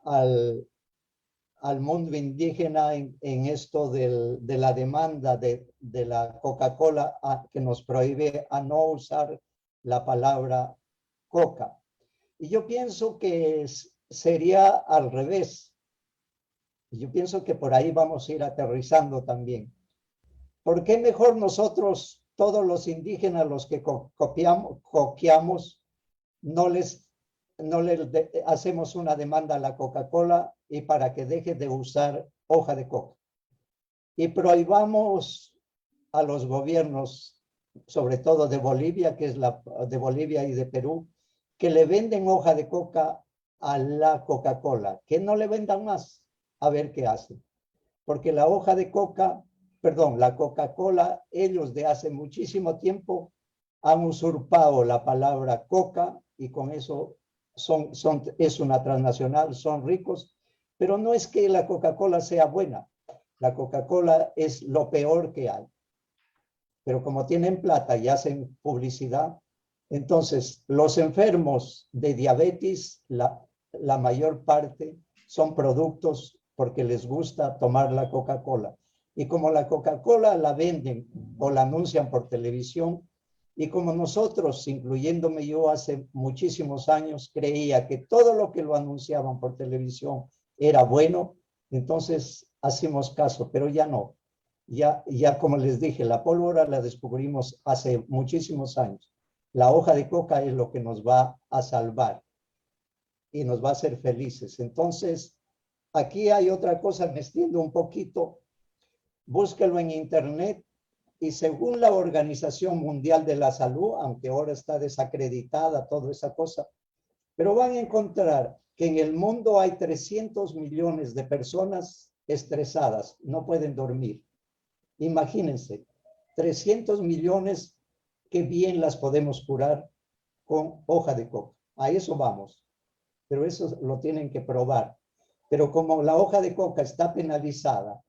al mundo indígena en esto de la demanda de la Coca-Cola, que nos prohíbe a no usar la palabra coca? Y yo pienso que sería al revés. Yo pienso que por ahí vamos a ir aterrizando también. ¿Por qué mejor nosotros, todos los indígenas, los que copiamos, no les hacemos una demanda a la Coca-Cola y para que deje de usar hoja de coca? Y prohibamos a los gobiernos, sobre todo de Bolivia, que es de Bolivia y de Perú, que le venden hoja de coca a la Coca-Cola, que no le vendan más, a ver qué hacen. Porque la hoja de coca, perdón, la Coca-Cola, ellos de hace muchísimo tiempo han usurpado la palabra coca, y con eso es una transnacional, son ricos, pero no es que la Coca-Cola sea buena. La Coca-Cola es lo peor que hay. Pero como tienen plata y hacen publicidad, entonces los enfermos de diabetes, la mayor parte son productos porque les gusta tomar la Coca-Cola. Y como la Coca-Cola la venden o la anuncian por televisión, y como nosotros, incluyéndome yo hace muchísimos años, creía que todo lo que lo anunciaban por televisión era bueno, entonces hacemos caso, pero ya no. Ya como les dije, la pólvora la descubrimos hace muchísimos años. La hoja de coca es lo que nos va a salvar y nos va a hacer felices. Entonces, aquí hay otra cosa, me extiendo un poquito. Búsquelo en internet, y según la Organización Mundial de la Salud, aunque ahora está desacreditada toda esa cosa, pero van a encontrar que en el mundo hay 300 millones de personas estresadas, no pueden dormir. Imagínense, 300 millones, que bien las podemos curar con hoja de coca. A eso vamos, pero eso lo tienen que probar. Pero como la hoja de coca está penalizada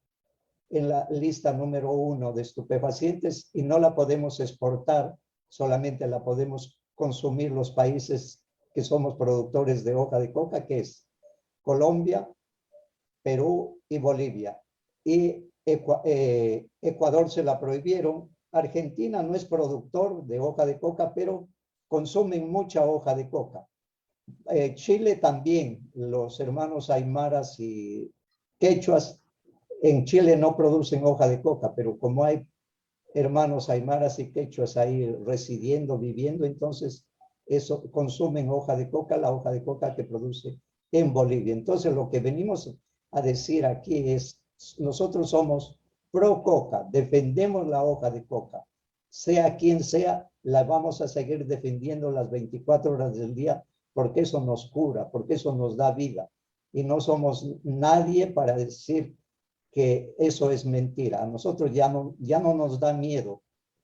en la lista número 1 de estupefacientes y no la podemos exportar, solamente la podemos consumir los países que somos productores de hoja de coca, que es Colombia, Perú y Bolivia. Y Ecuador se la prohibieron. Argentina no es productor de hoja de coca, pero consumen mucha hoja de coca. Chile también, los hermanos aymaras y quechuas en Chile no producen hoja de coca, pero como hay hermanos aymaras y quechuas ahí residiendo, viviendo, entonces eso consumen hoja de coca, la hoja de coca que produce en Bolivia. Entonces lo que venimos a decir aquí es, nosotros somos pro coca, defendemos la hoja de coca, sea quien sea, la vamos a seguir defendiendo las 24 horas del día, porque eso nos cura, porque eso nos da vida, y no somos nadie para decir que eso es mentira. A nosotros ya no nos da miedo.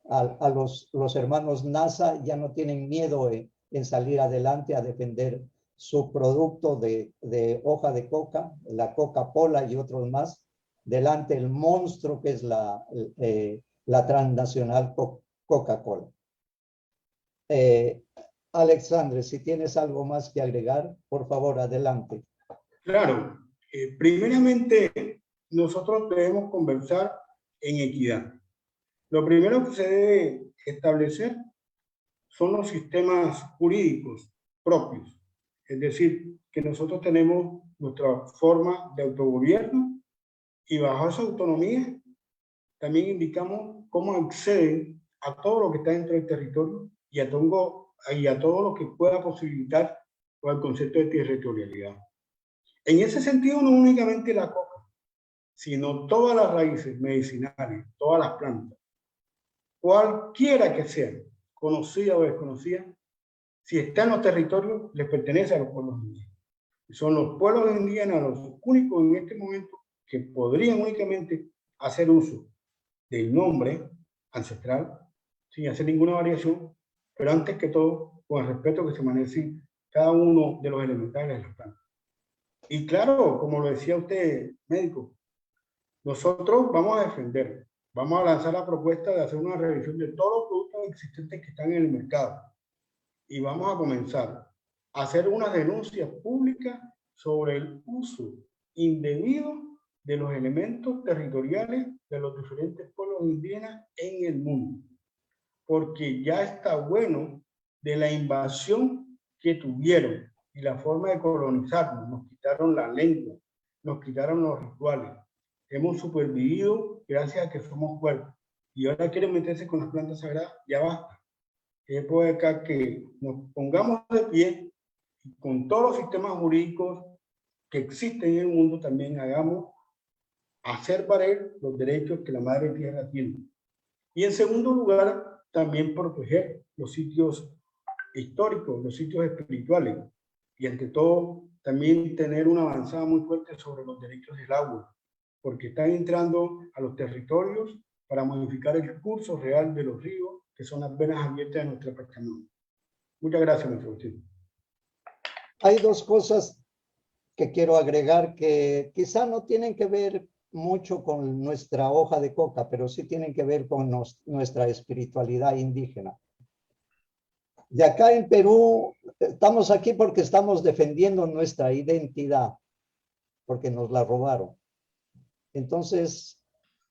A los hermanos NASA ya no tienen miedo en salir adelante a defender su producto de hoja de coca, la Coca-Cola y otros más, delante del monstruo que es la transnacional Coca-Cola. Alexandre, si tienes algo más que agregar, por favor, adelante. Claro, primeramente nosotros debemos conversar en equidad. Lo primero que se debe establecer son los sistemas jurídicos propios. Es decir, que nosotros tenemos nuestra forma de autogobierno y bajo esa autonomía también indicamos cómo acceden a todo lo que está dentro del territorio y a todo lo que pueda posibilitar el concepto de territorialidad. En ese sentido, no únicamente la coca, sino todas las raíces medicinales, todas las plantas, cualquiera que sean, conocida o desconocida, si está en los territorios, les pertenece a los pueblos indígenas. Son los pueblos indígenas los únicos en este momento que podrían únicamente hacer uso del nombre ancestral sin hacer ninguna variación, pero antes que todo, con el respeto que se merece cada uno de los elementales de la planta. Y claro, como lo decía usted, médico, nosotros vamos a defender, vamos a lanzar la propuesta de hacer una revisión de todos los productos existentes que están en el mercado y vamos a comenzar a hacer unas denuncias públicas sobre el uso indebido de los elementos territoriales de los diferentes pueblos indígenas en el mundo, porque ya está bueno de la invasión que tuvieron y la forma de colonizarnos. Nos quitaron la lengua, nos quitaron los rituales. Hemos supervivido gracias a que somos cuerpos. Y ahora quieren meterse con las plantas sagradas, ya basta. Es por acá que nos pongamos de pie y con todos los sistemas jurídicos que existen en el mundo también hagamos hacer valer los derechos que la madre tierra tiene. Y en segundo lugar, también proteger los sitios históricos, los sitios espirituales. Y ante todo, también tener una avanzada muy fuerte sobre los derechos del agua, porque están entrando a los territorios para modificar el curso real de los ríos, que son las venas abiertas de nuestra Pachamama. Muchas gracias, maestro Agustín. Hay dos cosas que quiero agregar que quizá no tienen que ver mucho con nuestra hoja de coca, pero sí tienen que ver con nuestra espiritualidad indígena. Y acá en Perú, estamos aquí porque estamos defendiendo nuestra identidad, porque nos la robaron. Entonces,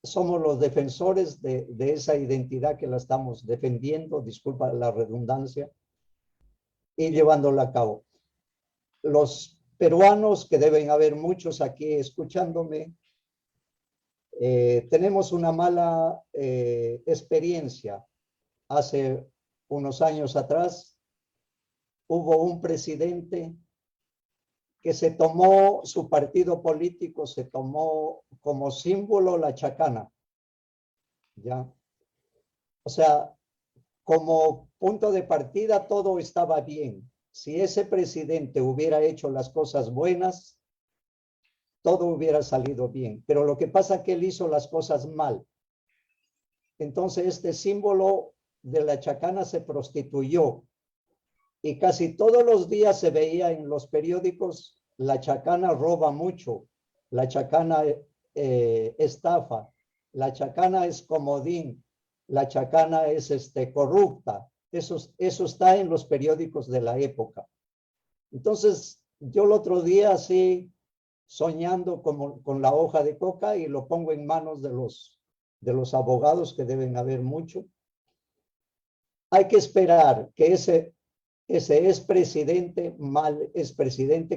somos los defensores de esa identidad que la estamos defendiendo, disculpa la redundancia, y llevándola a cabo. Los peruanos, que deben haber muchos aquí escuchándome, tenemos una mala experiencia. Hace unos años atrás hubo un presidente que se tomó, su partido político se tomó como símbolo la chacana, ¿ya? O sea, como punto de partida todo estaba bien. Si ese presidente hubiera hecho las cosas buenas, todo hubiera salido bien. Pero lo que pasa es que él hizo las cosas mal. Entonces este símbolo de la chacana se prostituyó y casi todos los días se veía en los periódicos: la chacana roba mucho, la chacana estafa, la chacana es comodín, la chacana es corrupta. Eso está en los periódicos de la época. Entonces yo el otro día así soñando con la hoja de coca, y lo pongo en manos de los abogados, que deben haber mucho. Hay que esperar que ese expresidente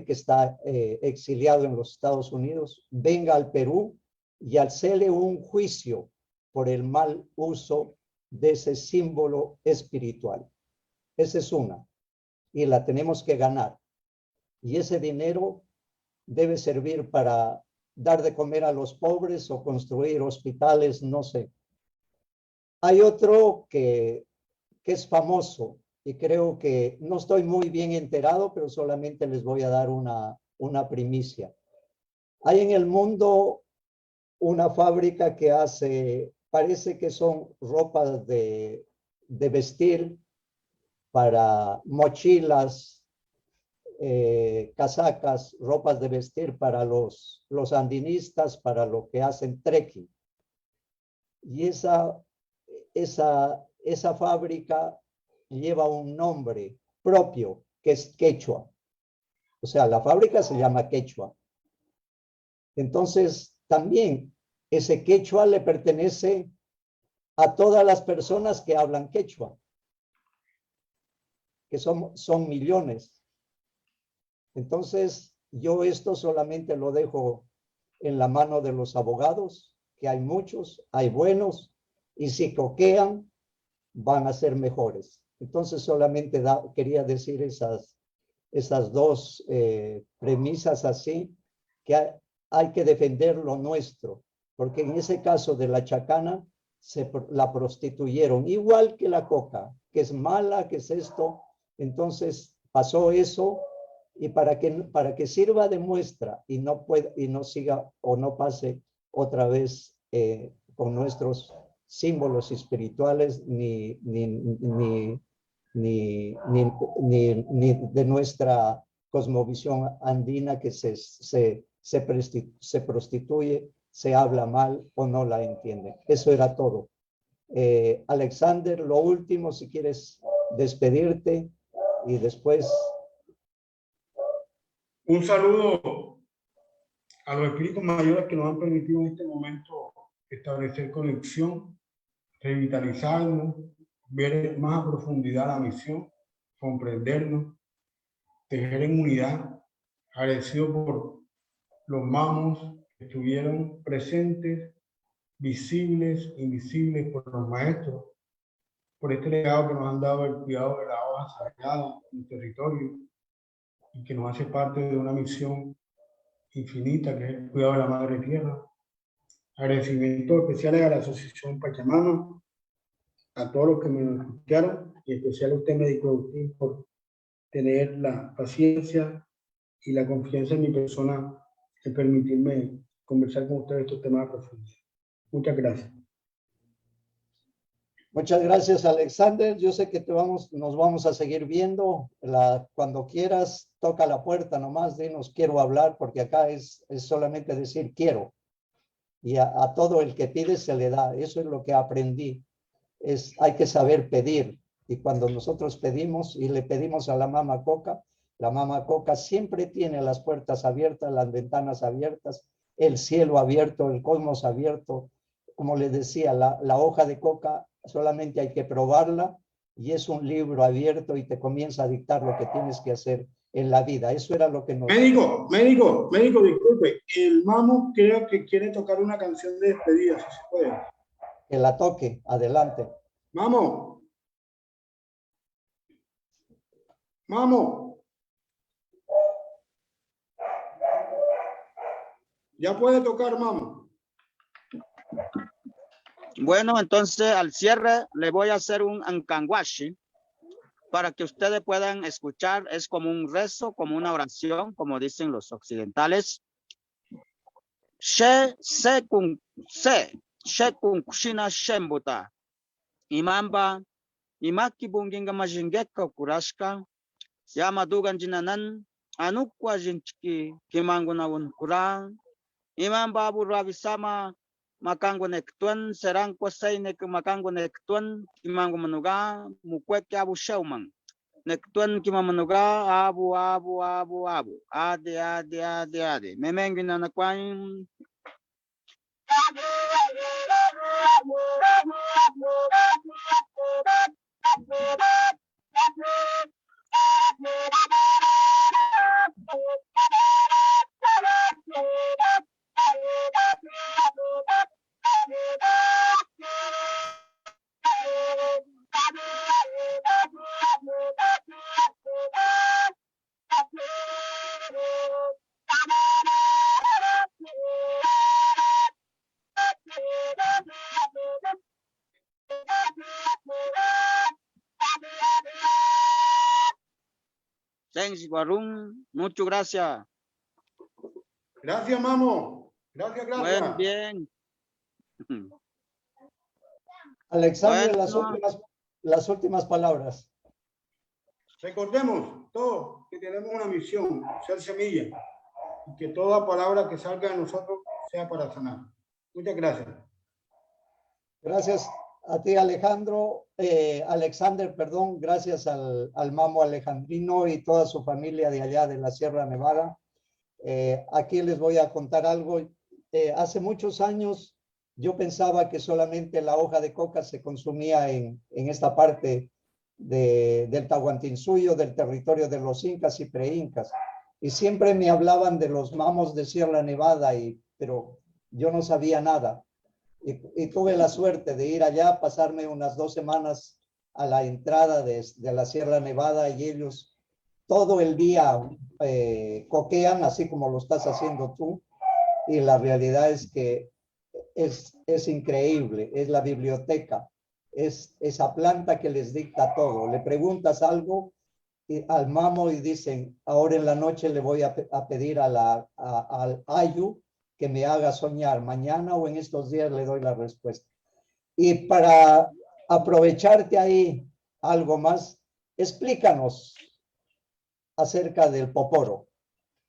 que está exiliado en los Estados Unidos venga al Perú y hacerle un juicio por el mal uso de ese símbolo espiritual. Esa es una, y la tenemos que ganar. Y ese dinero debe servir para dar de comer a los pobres o construir hospitales, no sé. Hay otro que es famoso, y creo que no estoy muy bien enterado, pero solamente les voy a dar una primicia. Hay en el mundo una fábrica que hace, parece que son ropas de vestir para mochilas, casacas, ropas de vestir para los andinistas, para lo que hacen trekking. Y esa fábrica lleva un nombre propio, que es quechua. O sea, la fábrica se llama quechua. Entonces, también ese quechua le pertenece a todas las personas que hablan quechua, que son millones. Entonces, yo esto solamente lo dejo en la mano de los abogados, que hay muchos, hay buenos, y si coquean, van a ser mejores. Entonces, solamente quería decir esas dos premisas así, que hay que defender lo nuestro, porque en ese caso de la chacana, la prostituyeron, igual que la coca, que es mala, que es esto. Entonces, pasó eso, Y para que sirva de muestra y no siga o no pase otra vez con nuestros símbolos espirituales ni de nuestra cosmovisión andina que se prostituye, se habla mal o no la entiende. Eso era todo. Alexander, lo último, si quieres despedirte y después... Un saludo a los espíritus mayores que nos han permitido en este momento establecer conexión, revitalizarnos, ver más a profundidad la misión, comprendernos, tejer en unidad. Agradecido por los mamos que estuvieron presentes, visibles, invisibles, por los maestros, por este legado que nos han dado el cuidado de la hoja sagrada en el territorio y que nos hace parte de una misión infinita que es el cuidado de la Madre Tierra. Agradecimientos especiales a la Asociación Pachamama, a todos los que me escucharon, y en especial a usted, médico Agustín, por tener la paciencia y la confianza en mi persona en permitirme conversar con ustedes estos temas profundos. Muchas gracias. Muchas gracias, Alexander. Yo sé que nos vamos a seguir viendo. Cuando quieras, toca la puerta nomás, dinos quiero hablar, porque acá es solamente decir quiero. Y a todo el que pide se le da. Eso es lo que aprendí. Hay que saber pedir. Y cuando nosotros pedimos y le pedimos a la Mama Coca siempre tiene las puertas abiertas, las ventanas abiertas, el cielo abierto, el cosmos abierto. Como les decía, la hoja de coca solamente hay que probarla y es un libro abierto y te comienza a dictar lo que tienes que hacer en la vida. Eso era lo que nos... Médico, disculpe. El mamo creo que quiere tocar una canción de despedida, si se puede. Que la toque, adelante. Mamo. Ya puede tocar, mamo. Bueno, entonces al cierre le voy a hacer un ankanwashi para que ustedes puedan escuchar. Es como un rezo, como una oración, como dicen los occidentales. She kun kushina shembuta. Imamba, imaki bunginga majingeka kurashka. Yamadugan jinanan, anukwa jinchiki, kimangunawun kurang. Imamba abu rabisama, makango nektuan, serang kwasay nek makango nektuan, kimango manuga, mukwek abu shawman. Nektuan kimamanuga, abu. Ade. Memengin na nakwain. Thanks, Warun. Muchas gracias. Gracias, mamo. Gracias. Bueno, bien. Alexander, Bueno. las últimas palabras. Recordemos todos que tenemos una misión, ser semilla, y que toda palabra que salga de nosotros sea para sanar. Muchas gracias. Gracias a ti, Alexander, perdón. Gracias al mamo alejandrino y toda su familia de allá de la Sierra Nevada. Aquí les voy a contar algo. Hace muchos años yo pensaba que solamente la hoja de coca se consumía en esta parte del Tahuantinsuyo, del territorio de los incas y preincas. Y siempre me hablaban de los mamos de Sierra Nevada, pero yo no sabía nada. Y tuve la suerte de ir allá, pasarme unas 2 semanas a la entrada de la Sierra Nevada, y ellos todo el día coquean, así como lo estás haciendo tú. Y la realidad es que es increíble, es la biblioteca, es esa planta que les dicta todo. Le preguntas algo al mamo y dicen, ahora en la noche le voy a pedir al Ayu que me haga soñar, mañana o en estos días le doy la respuesta. Y para aprovecharte ahí algo más, explícanos acerca del poporo,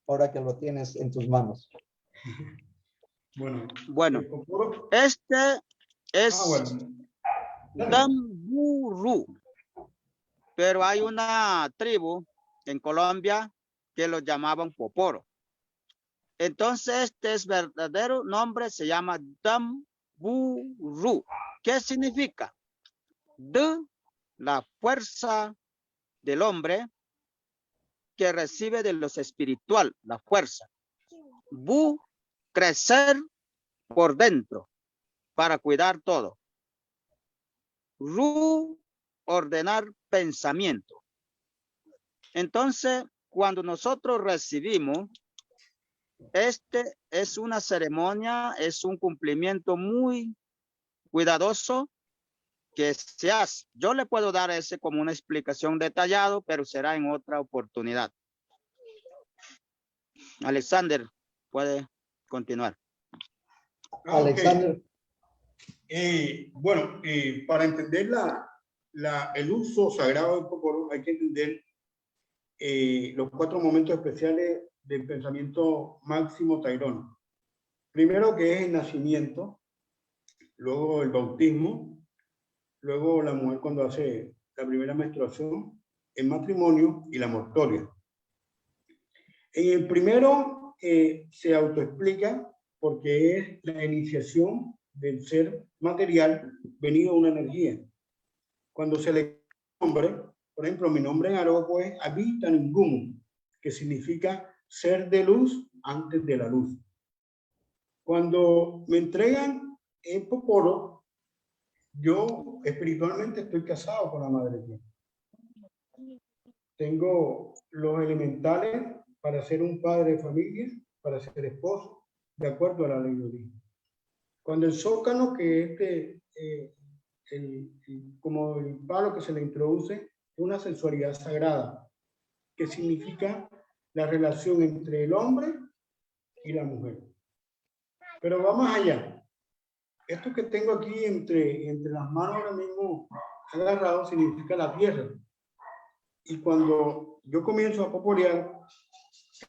ahora que lo tienes en tus manos. Bueno, el poporo, este es bueno. Tamburu, pero hay una tribu en Colombia que lo llamaban poporo. Entonces, este es verdadero nombre, se llama Tamburu. ¿Qué significa? De la fuerza del hombre que recibe de los espiritual, la fuerza. Bu, crecer por dentro para cuidar todo. Ru, ordenar pensamiento. Entonces, cuando nosotros recibimos, este es una ceremonia, es un cumplimiento muy cuidadoso que se hace. Yo le puedo dar ese como una explicación detallada, pero será en otra oportunidad. Alexander, puede continuar. Alexander. Bueno, para entender el uso sagrado del poporo hay que entender los 4 momentos especiales del pensamiento máximo tairón. Primero, que es el nacimiento, luego el bautismo, luego la mujer cuando hace la primera menstruación, el matrimonio y la mortoria. En el primero se autoexplica porque es la iniciación del ser material venido a una energía. Cuando se le nombre, por ejemplo, mi nombre en aroco es Abita Ningún, que significa ser de luz antes de la luz. Cuando me entregan el poporo, yo espiritualmente estoy casado con la Madre Tierra. Tengo los elementales para ser un padre de familia, para ser esposo, de acuerdo a la ley de origen. Cuando el zócalo, que como el palo que se le introduce, es una sensualidad sagrada, que significa la relación entre el hombre y la mujer. Pero va más allá. Esto que tengo aquí entre las manos ahora mismo agarrado significa la tierra. Y cuando yo comienzo a poporear,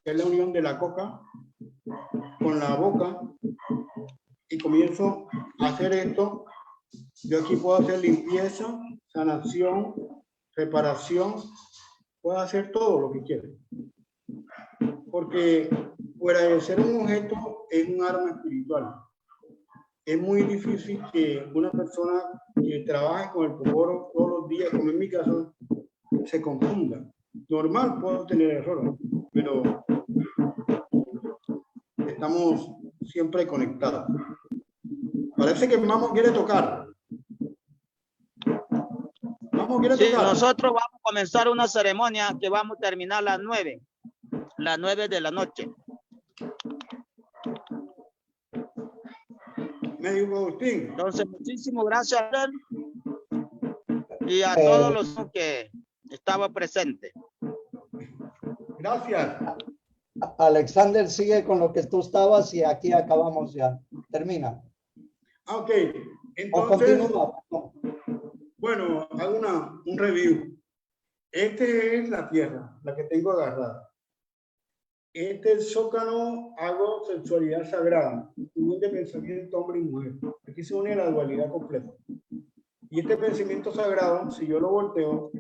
que es la unión de la coca con la boca, y comienzo a hacer esto, yo aquí puedo hacer limpieza, sanación, reparación, puedo hacer todo lo que quiera. Porque fuera de ser un objeto, es un arma espiritual. Es muy difícil que una persona que trabaje con el poporo todos los días, como en mi caso, se confunda. Normal, puedo tener errores, pero estamos siempre conectados. Parece que Mamo quiere tocar. Mamo quiere tocar. Nosotros vamos a comenzar una ceremonia que vamos a terminar a las 9 de la noche. Me dijo Agustín. Entonces, muchísimas gracias a él y a todos los que estaban presentes. Gracias. Alexander, sigue con lo que tú estabas y aquí acabamos ya. Termina. Ok, O entonces, continúa. bueno, hago un review. Este es la tierra, la que tengo agarrada. Este es el zócalo, hago sensualidad sagrada, unión de pensamiento hombre y mujer. Aquí se une la dualidad completa. Y este pensamiento sagrado, si yo lo volteo,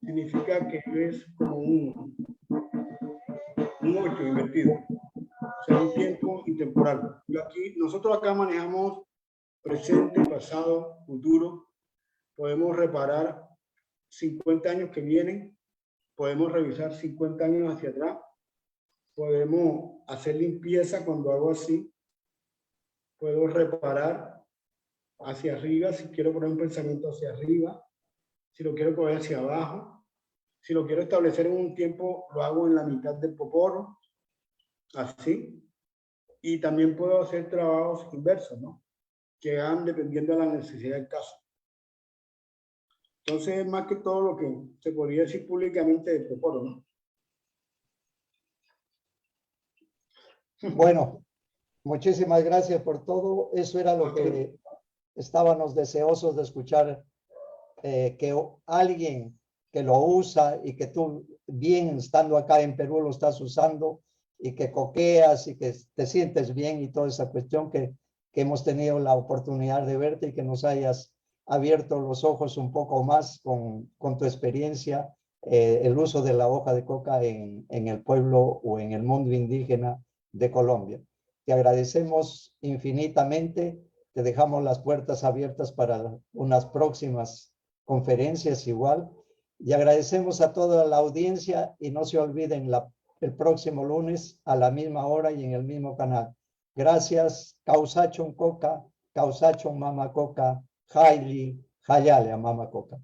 significa que es como un 8 invertido. O sea, un tiempo intemporal. Nosotros acá manejamos presente, pasado, futuro. Podemos reparar 50 años que vienen. Podemos revisar 50 años hacia atrás. Podemos hacer limpieza cuando hago así. Puedo reparar hacia arriba, si quiero poner un pensamiento hacia arriba. Si lo quiero poner hacia abajo. Si lo quiero establecer en un tiempo, lo hago en la mitad del poporo. Así. Y también puedo hacer trabajos inversos, ¿no? Que van dependiendo de la necesidad del caso. Entonces, más que todo lo que se podría decir públicamente de Toporo, ¿no? Bueno, muchísimas gracias por todo. Eso era lo que estábamos deseosos de escuchar, que alguien que lo usa y que tú bien estando acá en Perú lo estás usando y que coqueas y que te sientes bien y toda esa cuestión que hemos tenido la oportunidad de verte y que nos hayas abierto los ojos un poco más con tu experiencia, el uso de la hoja de coca en el pueblo o en el mundo indígena de Colombia. Te agradecemos infinitamente, te dejamos las puertas abiertas para unas próximas conferencias igual, y agradecemos a toda la audiencia y no se olviden el próximo lunes a la misma hora y en el mismo canal. Gracias, Causachon Coca, Causachon Mama Coca, Haili, Hayale a Mama Coca.